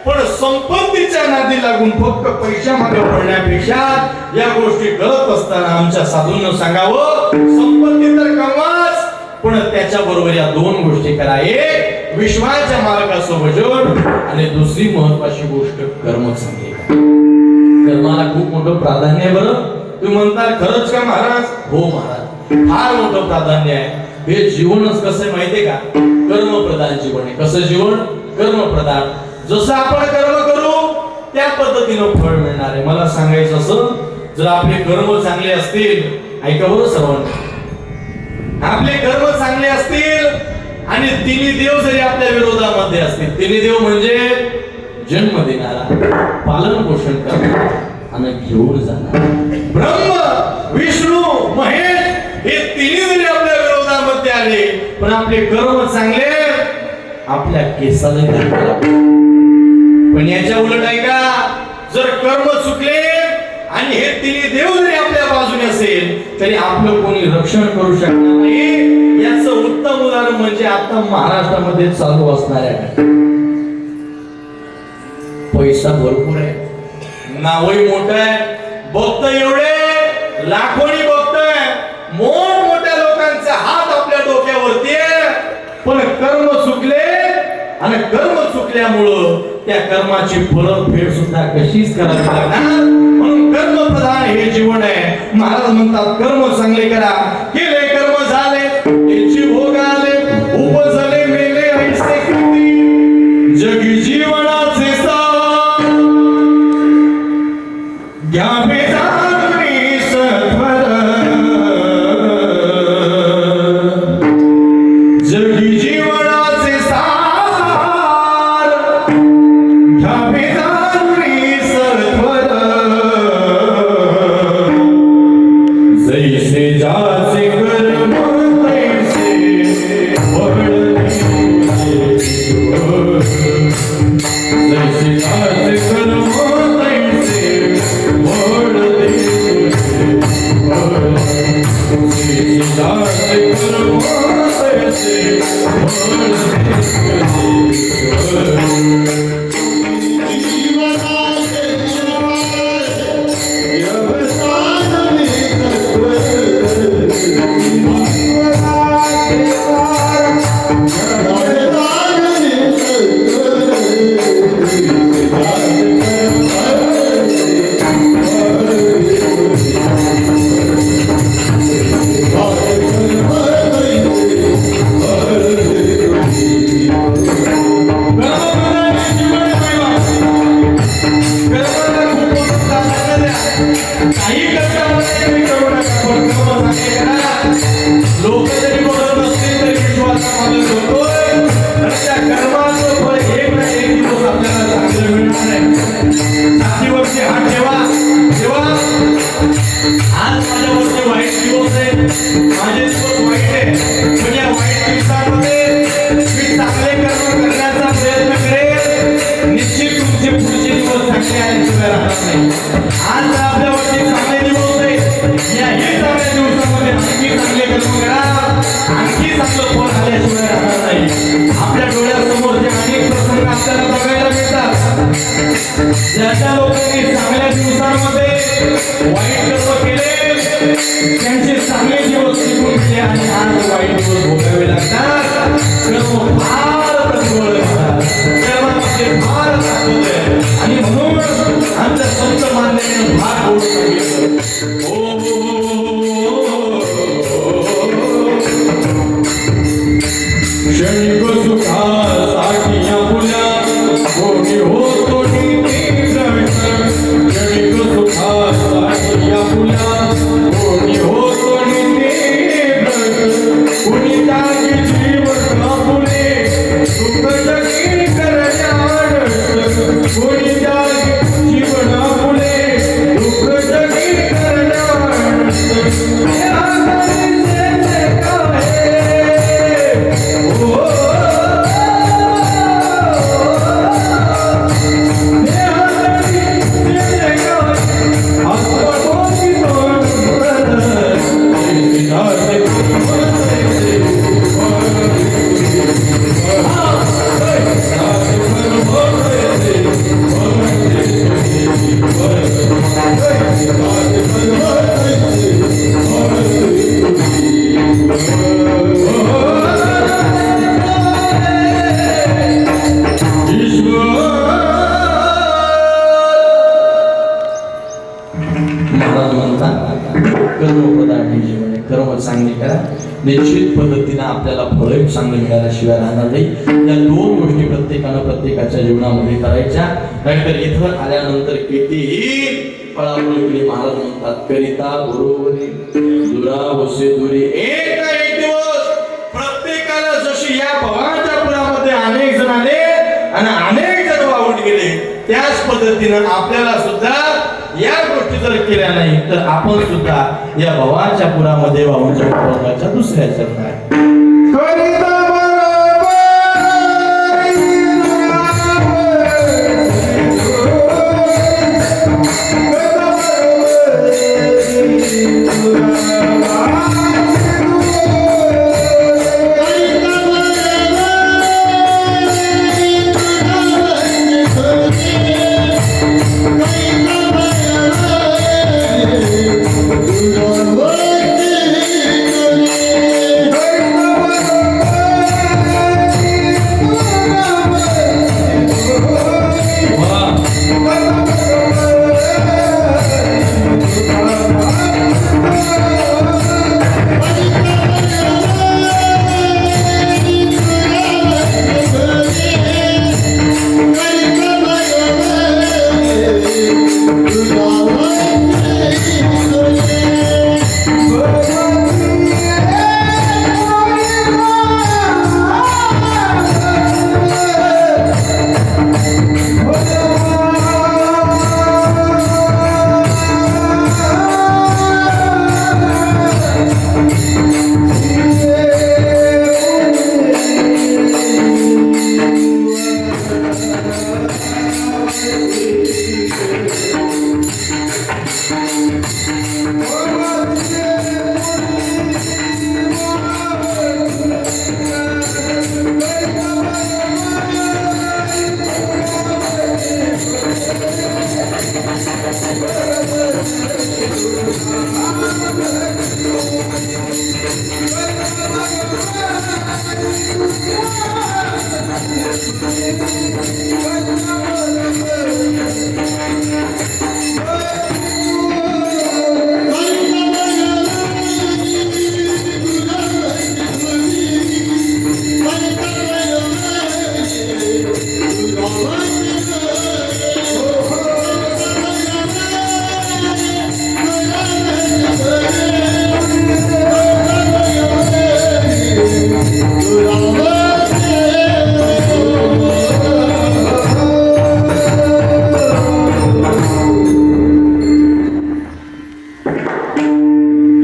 पण संपत्तीच्या नादी लागून फक्त पैशामध्ये पडण्यापेक्षा या गोष्टी करत असताना आमच्या साधूंना सांगावं संपत्ती तर कमवाच पण त्याच्या बरोबर या दोन गोष्टी करा. एक विश्वाच्या मालकाचं भजन आणि दुसरी महत्वाची गोष्ट कर्म चांगले करा. कर्माला खूप मोठं प्राधान्य आहे. बरं, तुम्ही म्हणता खरंच का महाराज? हो महाराज, फार मोठं प्राधान्य आहे. हे जीवनच कसं आहे माहितीये का? कर्मप्रधान जीवन आहे. कसं जीवन? कर्मप्रधान. जसं आपण कर्म करू त्या पद्धतीनं फळ मिळणार आहे. मला सांगायचं असं, जर आपले कर्म चांगले असतील, ऐका बरं सर्वांना, आपले कर्म चांगले असतील आणि तिन्ही देव जरी आपल्या विरोधामध्ये असतील, तिन्ही देव म्हणजे जन्म देणारा, पालन पोषण करणारा आणि घेऊन जाणारा ब्रह्म विष्णू महेश, हे तिन्ही जरी आपल्या विरोधामध्ये आले पण आपले कर्म चांगले आपल्या केसाला लागतात. पण याच्या उलट आहे का, जर कर्म चुकले आणि हे तिन्ही देव जरी आपल्या बाजूने असेल तरी आपलं कोणी रक्षण करू शकणार नाही. याचं उत्तम उदाहरण म्हणजे आता महाराष्ट्रामध्ये चालू असणाऱ्या पैसा भरपूर आहे, नावही मोठं आहे, भक्त एवढे लाखोनी भक्त आहे, मोठमोठ्या लोकांचे हात आपल्या डोक्यावरती आहे. पण कर्म चुकले आणि कर्म चुकल्यामुळं त्या कर्माची परतफेड सुद्धा कशीच करावी लागणार. म्हणून कर्मप्रधान हे जीवन आहे. महाराज म्हणतात कर्म चांगले करा. केले कर्म झाले, त्याची भोग आले, उपजले मेले ऐसे किती लोक जरी बोलत नसतील तरी विश्वास होतोय त्या कर्माचं फळ एक ना एक दिवस आपल्याला चांगलं मिळणार आहे. छातीवरती हात ठेवा. तेव्हा आज माझ्यावरती वाईट दिवस आहे, माझे दिवस वाईट आहे, पण या वाईट दिवसामध्ये मी चांगले कर्म करण्याचा प्रयत्न करेल. निश्चित तुमचे पुढचे दिवस चांगले आल्याशिवाय राहणार नाही. आज आपल्यावरती चांगले दिवस आहे, याही चांगल्या दिवसामध्ये आणखी चांगले कर्म करा, आणखी चांगलं फळ आल्याशिवाय राहणार नाही. आपल्या डोळ्यासमोर जे अनेक प्रसंग आपल्याला बघायला मिळतात, ज्याच्या लोकांनी चांगल्या दिवसांमध्ये वाईट कर्म केले त्यांचे चांगले दिवस निघून गेले आणि आज वाईट दिवस भोगावे लागतात. कर्म फार प्रतिफळ असतात, कर्माचे फार ताकद आहे आणि म्हणून आमच्या संत मानलेले भाग होऊन सांगितलं. क्षणिक सुखासाठी आपुल्या कोणी होतो क्षणिक सुखासाठी आपुल्या कोणी होतो कोणी त्यागी जीवन आपुले सुख जगी करण्यात कोणी त्यागी जीवन आपुले दुःख जगी करण्यात कर्म चांगली करा, निश्चित पद्धतीने आपल्याला फळ चांगलं मिळाल्याशिवाय राहणार नाही. या दोन गोष्टी प्रत्येकानं प्रत्येकाच्या जीवनामध्ये करायच्या, नाहीतर इथं आल्यानंतर कितीही पळापळ केली महाराज म्हणतात करिता बरोबरी दुरावसे दुरी. एक ना एक दिवस प्रत्येकाला जशी या भवाच्या पुरामध्ये अनेक जण आले आणि अनेक जण वाहून गेले, त्याच पद्धतीनं आपल्याला सुद्धा या गोष्टी जर केल्या नाही तर आपण सुद्धा या भवाच्या पुरामध्ये वाहून जाऊ दुसऱ्या चरणात. Hey!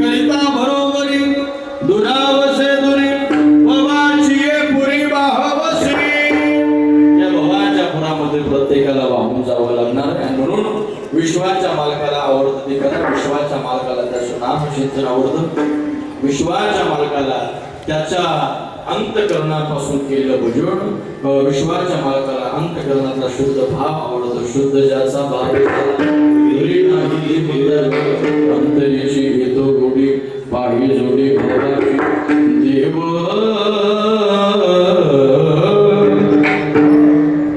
करिता बरोबरी दुरावसे दुरी भवाची पुरी बाहवसी. या भवाच्या पुरामध्ये प्रत्येकाला वाहून जावं लागणार आहे. आणि म्हणून विश्वाच्या मालकाला आवडतं ते करा. विश्वाच्या मालकाला त्याचं नाम चिंतन आवडतं. विश्वाच्या मालकाला त्याच्या अंतकरणापासून केलेलं भजन, विश्वाच्या मालकाला अंतकरणातला शुद्ध भाव आवडतो. शुद्ध ज्याचा भाव घरी नाही अंतरीची येतो गोडी पाही जोडी भावाची देव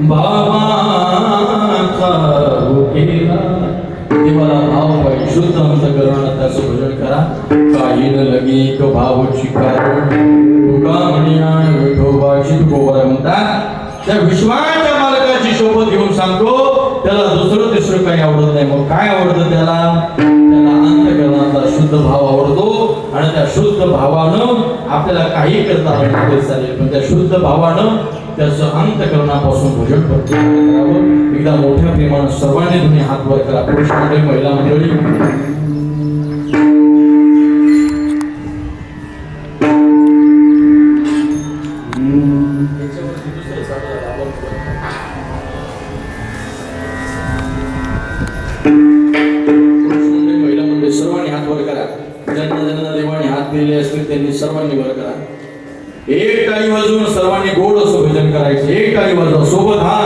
भावाचा केला. देवाला भाव पाहिजे. शुद्ध अंतकरणात त्याचं भजन करा. काही न लगी एक भावची कारण तुका म्हणी आणि विठोबाची गोवरा म्हणतात. त्या विश्वाच्या मालकाची शोभत घेऊन सांगतो. त्याला दुसरं तिसरं काही आवडत नाही. मग काय आवडतं त्याला? त्याला अंतकरणातला शुद्ध भाव आवडतो. आणि त्या शुद्ध भावानं आपल्याला काही करता आलं नाही तरी चालेल, पण त्या शुद्ध भावानं त्याचं अंतकरणापासून भजन करावं. एकदा मोठ्या प्रेमानं सर्वांनी तुम्ही हात वर करा. पुरुष मंडळी, महिला मंडळी. महिला मंडळी सर्वांनी हात वर करा. ज्यांना ज्यांना देवाने हात दिलेले असतील त्यांनी सर्वांनी वर करा. एक टाळी वाजवून सर्वांनी गोड असं भजन करायचं. एक टाळी वाजवा सोबत. हा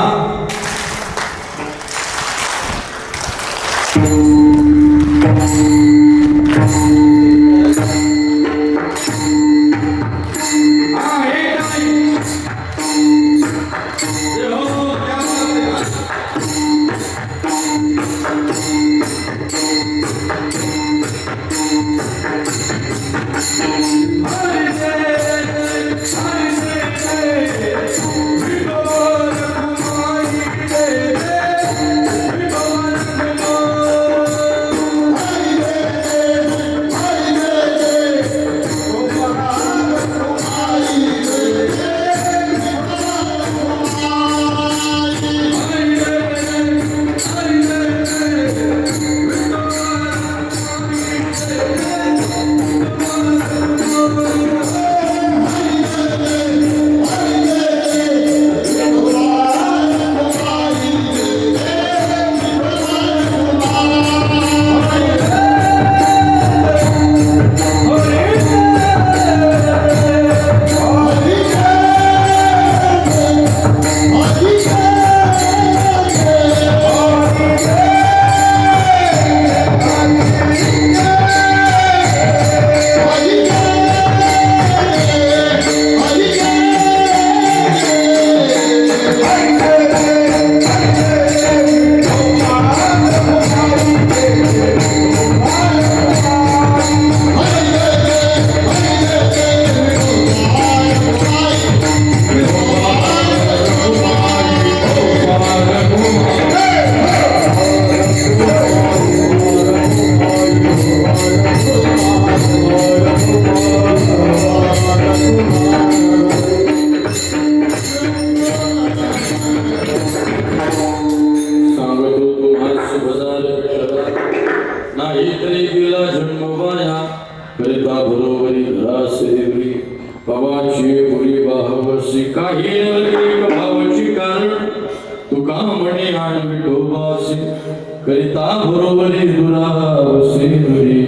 करिता बरोबरी दुरावसे दुरी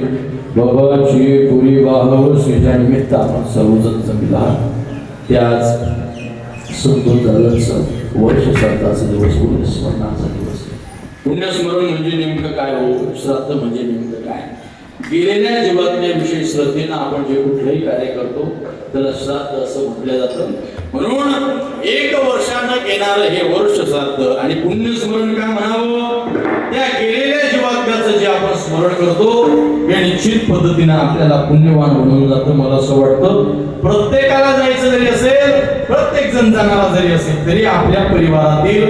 बाबाची पुरी वाहवसे. ज्या निमित्त आपण सर्वजण जमला त्याच समजून झालं वर्ष श्राद्धाचा दिवस, पुण्यस्मरणाचा दिवस. पुण्यस्मरण म्हणजे नेमकं काय हो, श्राद्ध म्हणजे नेमकं काय? गेलेल्या जीवातल्या विषयी श्रद्धेनं आपण जे कुठलंही कार्य करतो त्याला श्राद्ध असं म्हटलं जातं. म्हणून 1 वर्षानं येणारं हे वर्ष श्राद्ध आणि पुण्यस्मरण काय म्हणावं, त्या गेलेल्या जीवात्म्याचं जे आपण स्मरण करतो हे निश्चित पद्धतीनं आपल्याला पुण्यवान बनवून जातं. मला असं वाटतं प्रत्येकाला जायचं जरी असेल, प्रत्येक जण जाणारा जरी असेल तरी आपल्या परिवारातील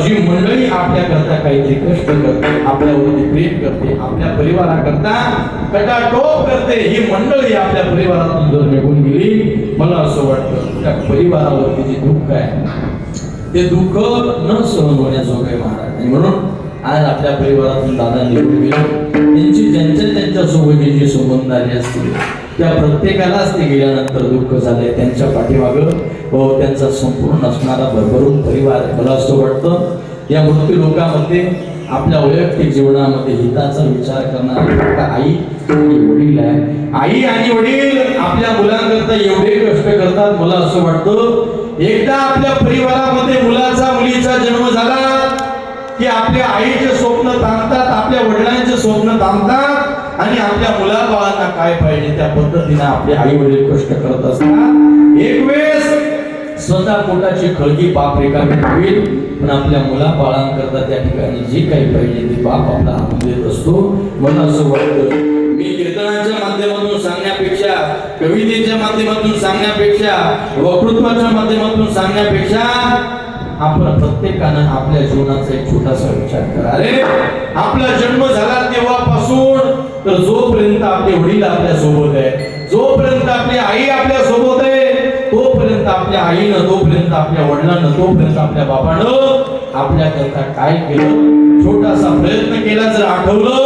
जी मंडळी आपल्याकरता काहीतरी कष्ट करते, आपल्यावरती प्रेम करते, आपल्या परिवाराकरता कटाटोप करते, ही मंडळी आपल्या परिवारातून जर निघून गेली, मला असं वाटतं त्या परिवारावरती जे दुःख आहे ते दुःख न सहन होण्याजोगं आहे महाराज. आणि म्हणून आज आपल्या परिवारातून दादा निघून गेले, त्यांची ज्यांच्या सोबत जे संबंध आले असतील त्या प्रत्येकालाच ते गेल्यानंतर दुःख झालंय. त्यांच्या पाठीमागं व त्यांचा संपूर्ण असणारा भरभरून परिवार आहे. मला असं वाटतं या मृत्यू लोकांमध्ये आपल्या वैयक्तिक जीवनामध्ये हिताचा विचार करणारे आई आणि वडील आहे. आई आणि वडील आपल्या मुलांकरता एवढे कष्ट करतात. मला असं वाटतं एकदा आपल्या परिवारामध्ये मुलाचा मुलीचा जन्म झाला की आपल्या आईचे स्वप्न थांबतात, आपल्या वडिलांचे स्वप्न थांबतात आणि आपल्या मुलाबाळांना काय पाहिजे त्या पद्धतीने आपले आई वडील कष्ट करत असतात. एक वेळेस स्वतः पोटाची खळगी बाप रिकामी होईल, पण आपल्या मुलाबाळांकरता त्या ठिकाणी जे काही पाहिजे ते बाप आपला आणून देत असतो. मला असं वाटतं मी कीर्तनाच्या माध्यमातून सांगण्यापेक्षा, कवितेच्या माध्यमातून सांगण्यापेक्षा, वक्तृत्वाच्या माध्यमातून सांगण्यापेक्षा आपण प्रत्येकानं आपल्या जीवनाचा एक छोटासा विचार करा. अरे आपला जन्म झाला तेव्हापासून तर जोपर्यंत आपले वडील आपल्या सोबत आहे, जोपर्यंत आपली आई आपल्या सोबत आहे, तोपर्यंत आपल्या आईनं, तोपर्यंत आपल्या वडिलांना, तोपर्यंत आपल्या बापानं आपल्याकरता काय केलं, छोटासा प्रयत्न केला जर आठवलं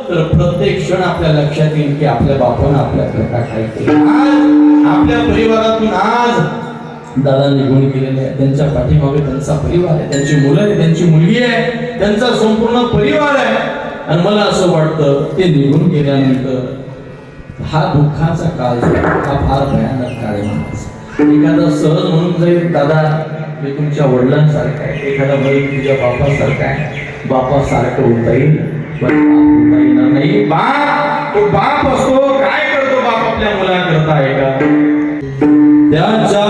तर प्रत्येक क्षण आपल्या लक्षात येईल की आपल्या बापानं आपल्याकरता काय केलं. आज आपल्या परिवारातून आज दादा निघून गेलेले आहे, त्यांच्या पाठीमागे त्यांचा परिवार आहे, त्यांची मुलं आहे, त्यांची मुलगी आहे, त्यांचा संपूर्ण परिवार आहे. आणि मला असं वाटतं ते निघून गेल्यानंतर हा दुःखाचा काळ हा फार भयानक काळ आहे. एखादा सहज म्हणून जाईल दादा हे तुमच्या वडिलांसारखं आहे, एखादा बैल तुझ्या बापासारखा आहे, बापासारखं होता येईल पण बाप होता येणार नाही. बाप तो बाप असतो, काय करतो बाप आपल्या मुलाकरता आहे का, त्याच्या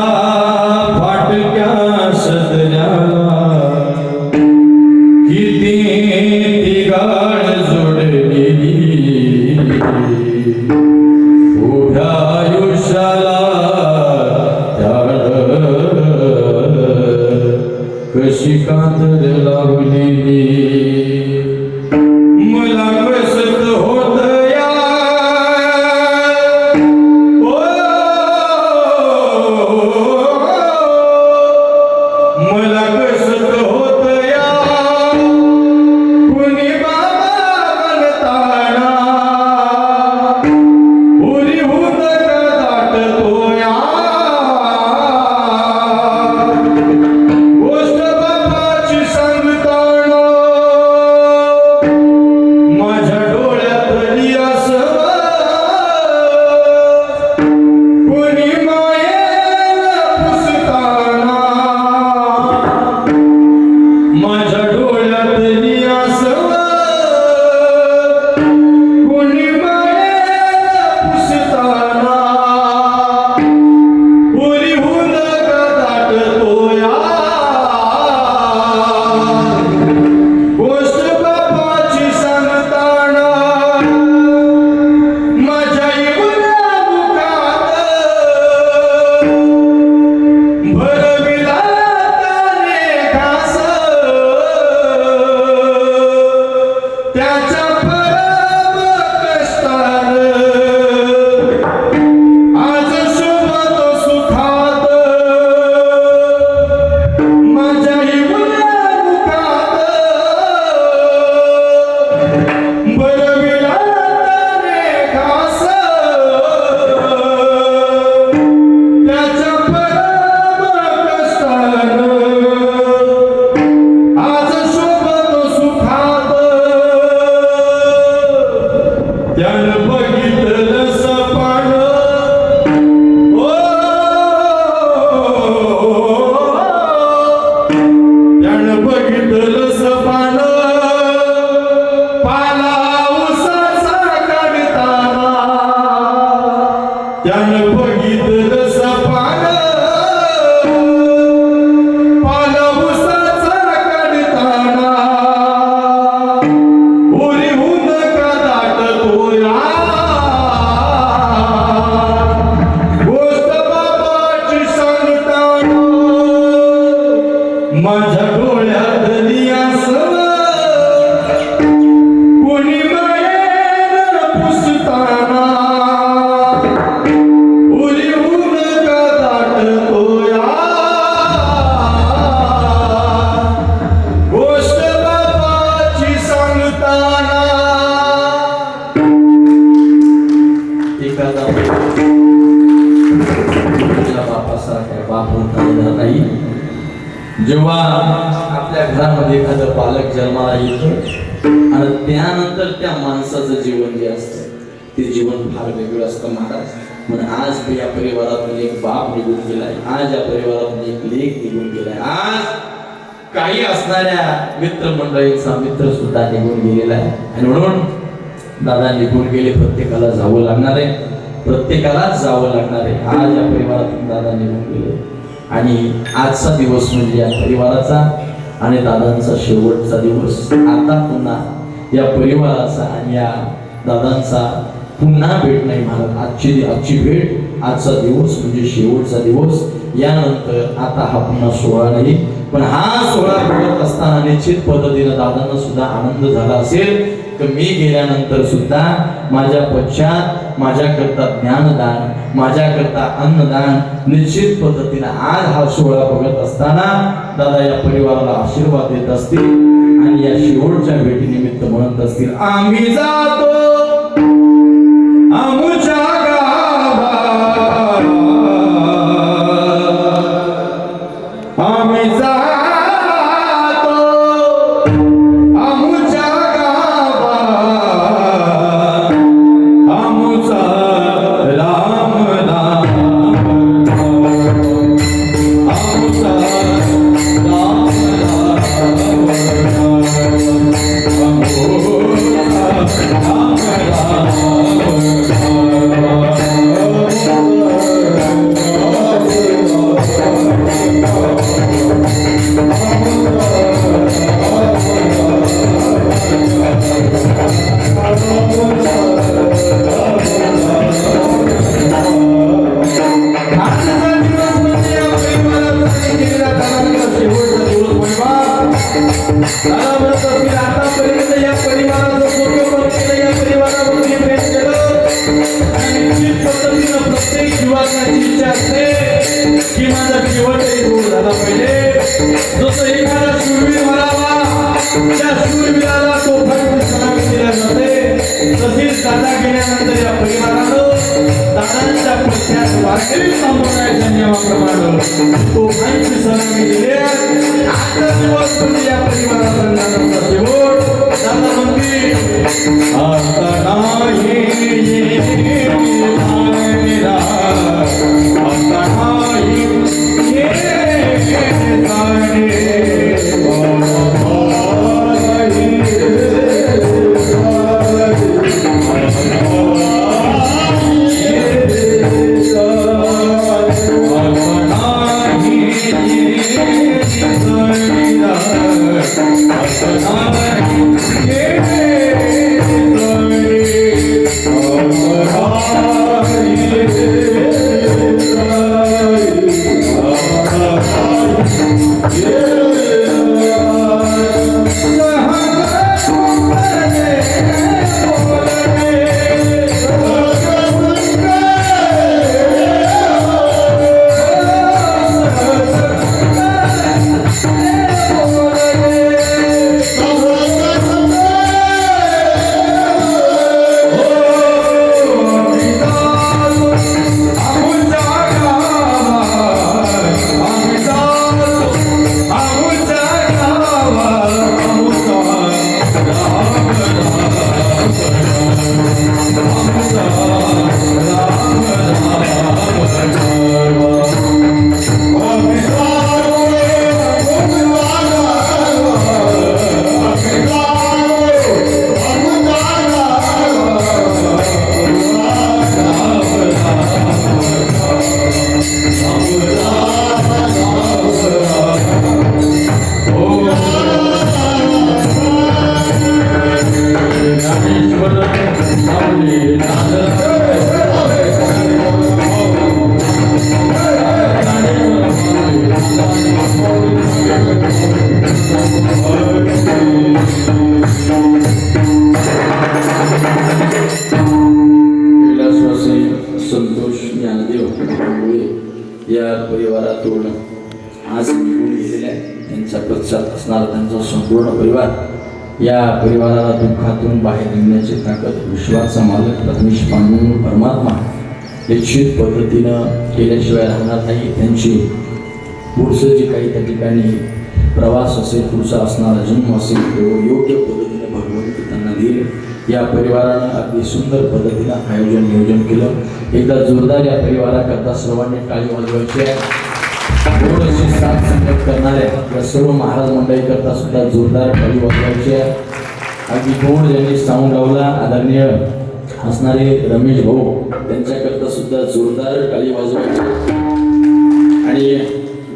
फाटक्या सदऱ्याला किती ती गाड जोडलेली, उभ्या आयुष्याला त्याड कशी कातर लावलेली. मला कसत होत या बघितलं सपान पालवसाचा कडताना उरीहून का दाटतोया गोष्ट बाबाची सांगताना माझ्या डोळ्यात दियासं कोणी मायेनं पुसताना उरीहून का दाटतोया गोष्ट बाबाची सांगताना एखादा आपल्या बापासारखा बाप होता येणार नाही. जेव्हा आपल्या घरामध्ये एखादं पालक जन्माला येतं आणि त्यानंतर त्या माणसाचं जीवन जे असतं ते जीवन फार वेगळं असतं महाराज. म्हणून आज मी या परिवारातून एक बाप निघून गेलाय, आज या परिवारातून एक लेख निघून गेलाय, आज काही असणाऱ्या मित्रमंडळींचा मित्र सुद्धा निघून गेलेला आहे. आणि म्हणून दादा निघून गेले, प्रत्येकाला जावं लागणार आहे, प्रत्येकालाच जावं लागणार आहे. आज या परिवारातून दादा निघून गेले आणि आजचा दिवस म्हणजे या परिवाराचा आणि दादांचा शेवटचा दिवस. आता पुन्हा या परिवाराचा आणि या दादांचा पुन्हा भेट नाही महाराज. आजची भेट, आजचा दिवस म्हणजे शेवटचा दिवस. यानंतर आता हा पुन्हा सोहळा नाही, पण हा सोहळा करत असताना निश्चित पद्धतीने दादांना सुद्धा आनंद झाला असेल तर मी गेल्यानंतर सुद्धा माझ्या पश्चात माझ्याकरता ज्ञानदान, माझ्याकरता अन्नदान निश्चित पद्धतीने आज हा सोहळा बघत असताना दादा या परिवाराला आशीर्वाद देत असतील आणि या शेवटच्या भेटीनिमित्त म्हणत असतील, आम्ही जातो आमच्या गावात, आम्ही जातो आमच्या गावात, आमचा राम नाम, आमचा राम आतापर्यंत या परिवाराचं फोटो केलं, या परिवारामध्ये प्रेम केलं आणि निश्चित पद्धतीनं प्रत्येक जीवाची इच्छा असते की माझा शेवटही दूर झाला पाहिजे. जसं एखादा शूरवीर मरावा, त्या शूरवीराला तोफांची सलामी दिल्या जाते, तसेच दादा गेल्यानंतर या परिवारानं दादांच्या पश्चात वारकरी संप्रदायाच्या नियमाप्रमाणे तोफांची सलामी दिली. आजचा दिवस म्हणजे या परिवाराचा दादांचा शेवट. दादा म्हणतील, आता नाही येणारा, आता नाही या परिवारातून आज निघून गेलेले आहे. त्यांच्या पश्चात असणारा त्यांचा संपूर्ण परिवार, या परिवाराला दुःखातून बाहेर निघण्याची ताकद विश्वाचा मालक परमेश पांडुरंग परमात्मा निश्चित पद्धतीनं केल्याशिवाय राहणार नाही. त्यांची पुढचं जे काही त्या ठिकाणी प्रवास असेल, पुढचा असणारा जन्म असेल, तो योग्य पद्धतीने भगवंत त्यांना देईल. या परिवारानं अगदी सुंदर पद्धतीनं आयोजन नियोजन केलं. एकदा जोरदार या परिवाराकरता सर्वांनी टाळी वाजवायची आहे. गोड अशी साथ संगत करणाऱ्या या सर्व महाराज मंडळीकरता सुद्धा जोरदार टाळी वाजवायची आहे. अगदी गोड ज्यांनी साऊंड लावला आदरणीय असणारे रमेश भाऊ, त्यांच्याकरता सुद्धा जोरदार टाळी वाजवायची. आणि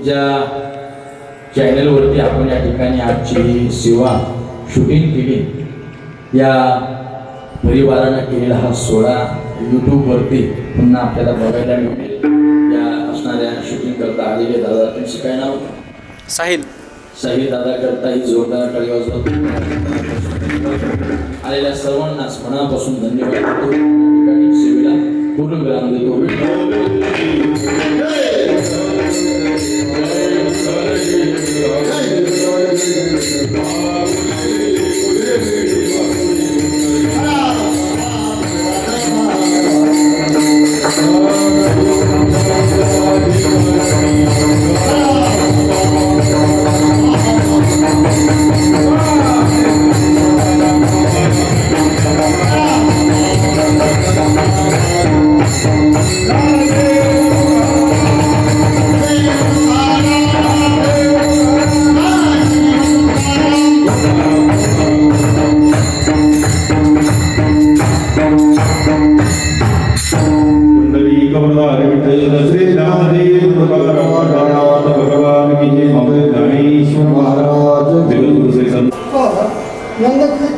ज्या चॅनलवरती आपण या ठिकाणी आजची ही सेवा शूटिंग केली, या परिवारानं केलेला हा सोहळा यूट्यूबवरती पुन्हा आपल्याला बघायला मिळेल. या असणाऱ्या शूटिंग करता आलेले दादा, त्यांचं काय नाव? साहिल दादा करता ही जोरदार टाळी वाजवतो. आलेल्या सर्वांनाच मनापासून धन्यवाद देतो. सेवेला पूर्ण विराम देतो.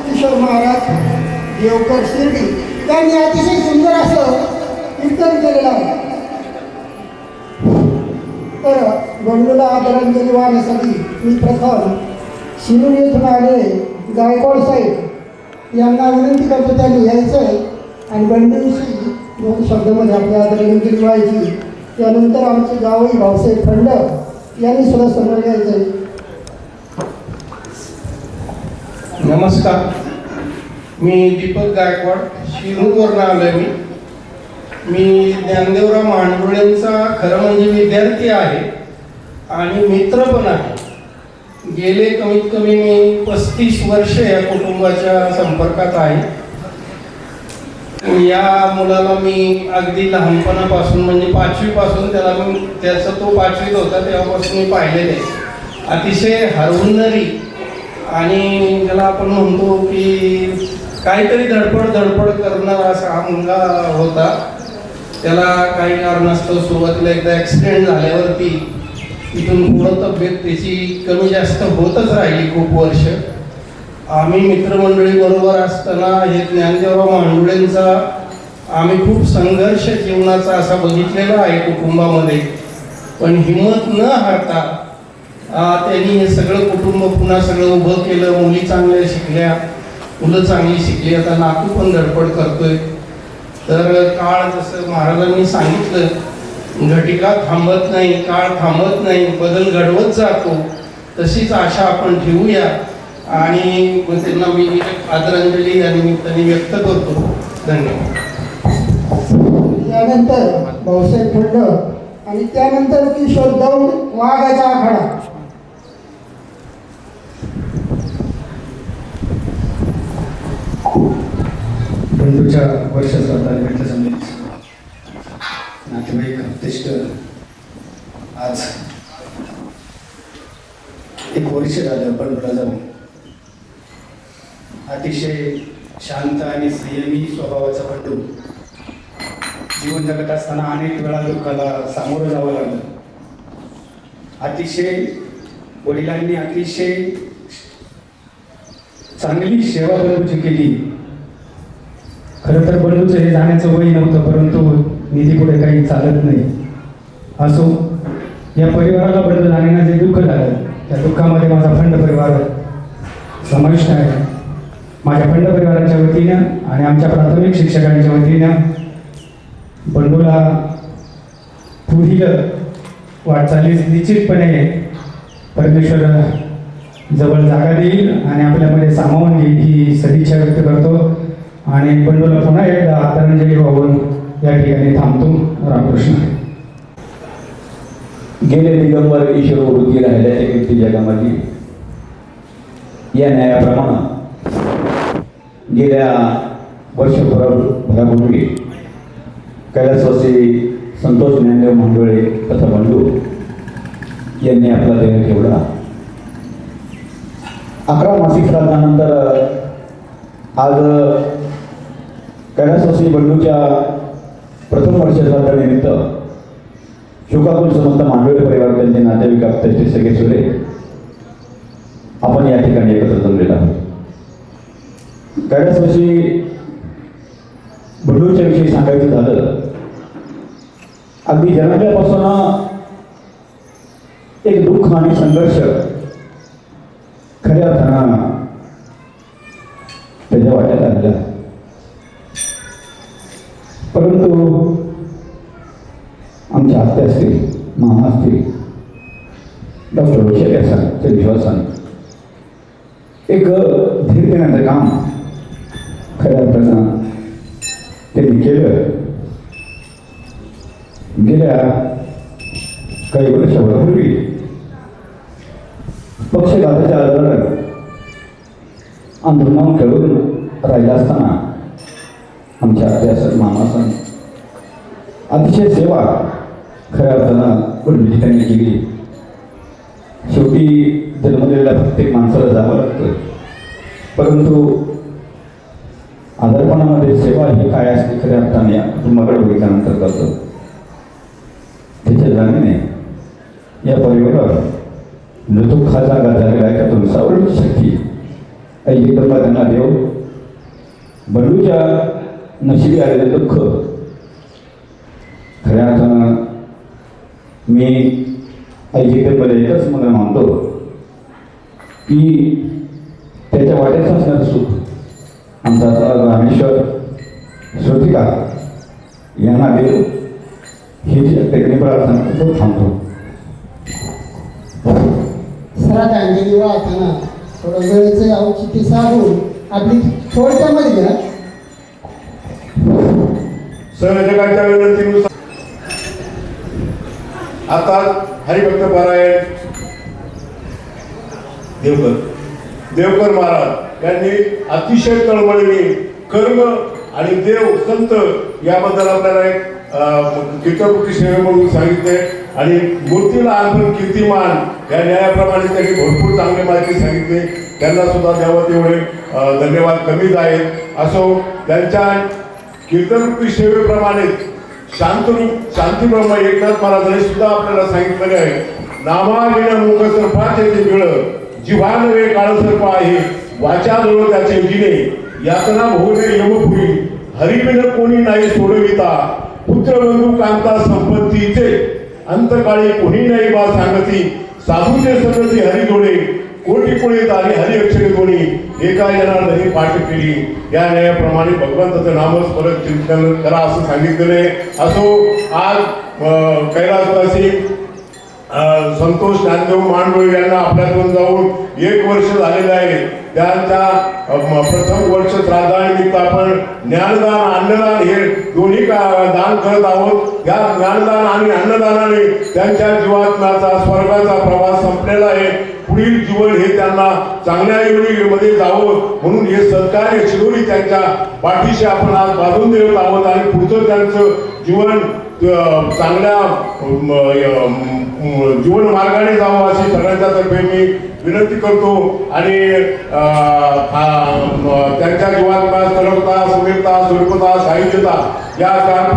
किशोर महाराज देवकर शिर्डी त्यांनी अतिशय सुंदर असं कीर्तन केलेलं आहे. तर बंडूला आदरांजली वाहण्यासाठी मी प्रथम शिरूर येथून आले गायकवाड साहेब यांना विनंती करतो त्यांनी यायचं आहे आणि बंडूविषयी 2 शब्दामध्ये आपल्या आदरांजली व्हायची. त्यानंतर आमचे गावही भाऊसाहेब खंड यांनी सुद्धा समोर यायचं आहे. नमस्कार, मी दीपक गायकवाड शिरूरवरून आलो आहे. मी ज्ञानदेवराव मांडुळेंचा खरं म्हणजे विद्यार्थी आहे आणि मित्र पण आहे. गेले कमीत कमी मी 35 वर्ष या कुटुंबाच्या संपर्कात आहे. या मुलाला मी अगदी लहानपणापासून म्हणजे 5वी पासून त्याचा तो 5वीत होता तेव्हापासून मी पाहिलेले आहे. अतिशय हरहुन्नरी आणि ज्याला आपण म्हणतो की काहीतरी धडपड करणारा असा हा मुलगा होता. त्याला काही कारणास्तव सुरुवातीला एकदा ॲक्सिडेंट झाल्यावरती इथून पुढं तब्येत त्याची कमी जास्त होतच राहिली खूप वर्ष. आम्ही मित्रमंडळी बरोबर असताना हे ज्ञानदेवराव मांडुळेंचा आम्ही खूप संघर्ष जीवनाचा असा बघितलेला आहे कुटुंबामध्ये. पण हिंमत न हारता त्यांनी हे सगळं कुटुंब पुन्हा सगळं उभं केलं. मुली चांगल्या शिकल्या, मुलं चांगली शिकली, आता नातू पण धडपड करतोय. तर काळ जसं महाराजांनी सांगितलं, घटिका थांबत नाही, काळ थांबत नाही, बदल घडवत जातो, तशीच आशा आपण ठेवूया. आणि त्यांना मी आदरांजली या निमित्ताने व्यक्त करतो. धन्यवाद. त्यानंतर भाऊसाहेब खंड आणि त्यानंतर किशोर दौंड वाघाचा आखाडा. बंधूच्या वर्षश्राद्धानिमित्त जमलेली नातेवाईक उद्दिष्ट आज 1 वर्ष झालं बंधूला जाऊन. अतिशय शांत आणि संयमी स्वभावाचा बंधू. जीवन जगत असताना अनेक वेळा दुःखाला सामोरं जावं लागलं. अतिशय वडिलांनी अतिशय चांगली सेवा बंधूची केली. खरं तर बंधूचं हे जाण्याचं वय नव्हतं, परंतु निधी पुढे काही चालत नाही. असो, या परिवाराला बंधू जाण्यानं जे दुःख झालं त्या दुःखामध्ये माझा फंड परिवार समाविष्ट आहे. माझ्या फंड परिवाराच्या वतीनं आणि आमच्या प्राथमिक शिक्षकांच्या वतीनं बंडूला पुढील वाटचालीस निश्चितपणे परमेश्वर जवळ जागा देईल आणि आपल्यामध्ये सामावून घेईल ही सदिच्छा व्यक्त करतो आणि बंडूला पुन्हा एकदा आदरांजली वाहून या ठिकाणी थांबतो. रामकृष्ण. गेले दिगंबर ईश्वर वृत्ती राहिल्याच्या कीर्ती जगामध्ये या न्यायाप्रमाणे गेल्या वर्षभरापूर्वी कैलासवासी संतोष ज्ञानदेव मांडोळे तथा बंडू यांनी आपला देह ठेवला. 11 मासिक श्राद्धानंतर आज कैलासवासी बंडूच्या प्रथम वर्षश्राद्धानिमित्त शोकाकुल समस्त मांडोळे परिवार त्यांचे नातेवाईक आपते सगळे सोरे आपण या ठिकाणी एकत्र जमलेला आहोत. कैलासवासी बंडूच्या विषयी सांगायचं झालं, अगदी जन्मल्यापासून एक दुःख आणि संघर्ष खऱ्या अर्थानं त्याच्या वाट्यात आलेला. परंतु आमच्या आत्या असतील, मामा असतील, डॉक्टर वैशाली असाल त्या विश्वासानं एक धीर देण्याचं काम खऱ्या अर्थानं त्यांनी केलं. गेल्या काही वर्षापूर्वी पक्षघाताच्या आजारानं आंदोलन खेळून राहिला असताना आमच्या आत्या मामा सण अतिशय सेवा खऱ्या अर्थानं बंडूजी त्यांनी केली. शेवटी जन्मलेल्या प्रत्येक माणसाला जावं लागतं, परंतु आजारपणामध्ये सेवा ही काय असते खऱ्या अर्थाने या कुटुंबाकडे बघितल्यानंतर करतो. त्याच्या जाणीने या परिवारावर नृतुखा जागा झालेला आहे त्यातून सावरची शक्ती एकदम त्यांना देव. बंडूच्या नशिबी आलेलं दुःख खऱ्या अर्थानं मी ऐकतेमध्ये एकच मला मानतो की त्याच्या वाट्याचं असणारं सुख आमचा रामेश्वर श्रोतिका यांना देव ही टेकणी प्रार्थना करतो. थांबतो. श्राद्धांजली वाहताना थोडं वेळेचं औचित्य साधून आपली थोडक्यामध्ये घ्या. सहजगाच्या विनंतीनुसार आता हरिभक्त पारायण देवकर महाराज यांनी अतिशय तळमळीने कर्म आणि देव संत याबद्दल आपल्याला एक कीर्तनकृती सेवे म्हणून सांगितले आणि मूर्तीला अर्पण कीर्तिमान या न्यायाप्रमाणे त्यांनी भरपूर चांगली माहिती सांगितली. त्यांना सुद्धा द्यावं तेवढे धन्यवाद कमीच आहेत. असो, त्यांच्या कीर्तनकृती सेवेप्रमाणे शांतीब्रह्म एकनाथ महाराजांनी सुद्धा आपल्याला सांगितलेले आहे, नामाविण मुख सर्पाचे ते बिळ, जिव्हा नव्हे काळसर्प आहे, वाचा जवळ त्याचे जिने, यातना भोगणे यमपुरी, हरिबिन कोणी नाही सोडविता, पुत्रबंधू कांता संपत्तीचे, अंतकाळी कोणी नाही बा सांगती, साधूचे संगती हरिजोडे, कोटी पुढे झाली हरी अक्षरे कोणी, एका जनार्दनी पाठ केली. या न्यायाप्रमाणे भगवंताचं नामस्मरण चिंतन करा असं सांगितलेले. असो, आज कैलासवासी संतोष ज्ञानदेव मांडोळे यांना आपल्यातून जाऊन 1 वर्ष झालेलं आहे. त्यांच्या प्रथम वर्ष श्राद्धानिमित्त आपण ज्ञानदान अन्नदान हे दोन्ही दान करत आहोत. या ज्ञानदान आणि अन्नदानाने त्यांच्या जीवात्म्याचा स्वर्गाचा प्रवास संपलेला आहे. पुढील जीवन हे त्यांना चांगल्या योनीमध्ये जावं म्हणून हे सत्कार्य शिरोरी त्यांच्या पाठीशी आपण आज बांधून देत आहोत आणि पुढचं त्यांचं जीवन चांगल्या जीवन मार्गाने जावं अशी सगळ्यांच्या तर्फे मी विनंती करतो. आणि त्यांच्या जीवात्म्यास तरवता, समीरता, स्वरूपता, साहित्यता या 4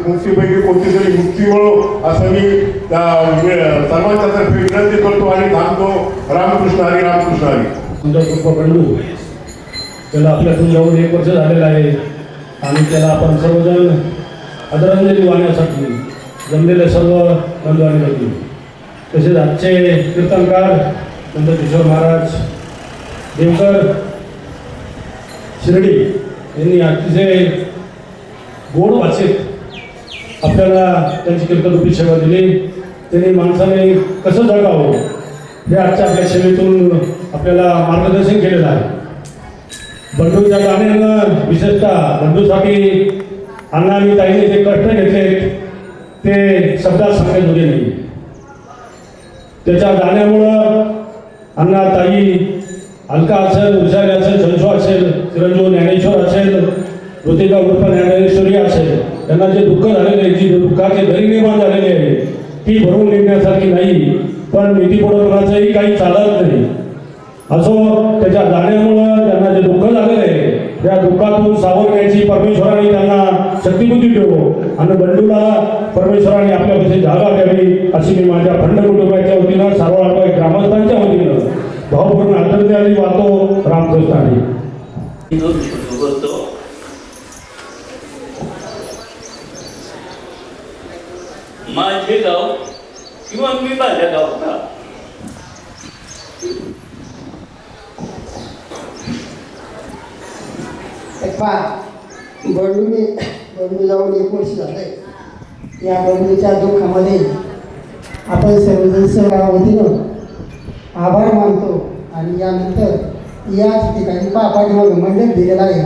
मुक्तीपैकी कोणती तरी मुक्ती मिळो असं मी सर्वांच्या तर्फे विनंती करतो आणि थांबतो. रामकृष्ण हरी, रामकृष्ण हरी. तुमचा कृपा बंडू त्याला आपल्यातून जाऊन 1 वर्ष झालेलं आहे आणि त्याला आपण सर्वजण आदरांजली वाहण्यासाठी जमलेले सर्व बंधू आणि भगिनी, तसेच आजचे कीर्तनकार संत किशोर महाराज देवकर शिर्डी यांनी अतिशय गोड भाषेत आपल्याला त्यांची कीर्तनरूपी सेवा दिली. त्यांनी माणसाने कसं जगावं हे आजच्या आपल्या सेवेतून आपल्याला मार्गदर्शन केलेलं आहे. बंडूच्या गाण्यानं विशेषतः बंडूसाठी अण्णा आणि ताईने जे कष्ट घेतले ते शब्दात सांगण्यात होते नाही. त्याच्या गाण्यामुळं अण्णा ताई अलका असेल, उषारी असेल, संशू असेल, चिरंजीव ज्ञानेश्वर असेल, ऋतिका उर्फ ज्ञानेश्वरी असेल, त्यांना जे दुःख झालेले आहे, जी दुःखाची दरी निर्माण झालेली आहे ती भरून निघण्यासारखी नाही. पण नीतीपुढं कोणाचंही काही चालत नाही. असो त्याच्या गाण्यामुळं त्यांना जे दुःख झालेलं आहे त्या दुःखातून सावरण्याची परमेश्वराने त्यांना शक्तिबुद्धी देवो आणि बंडूला परमेश्वराने आपल्यापाशी जागा द्यावी अशी मी माझ्या खंड कुटुंबाच्या वतीनं सारोळा ग्रामस्थांच्या वतीनं भावपूर्ण आदरांजली वाहतो. रामकृष्ण हरी. माझे गाव किंवा मी माझ्या गावाला बंडू जाऊन 1 वर्ष झालंय. या बंडूच्या दुःखामध्ये आपण सर्वजण सहभागावतीनं आभार मानतो आणि यानंतर याच ठिकाणी पाठीमागं मंडप दिलेला आहे.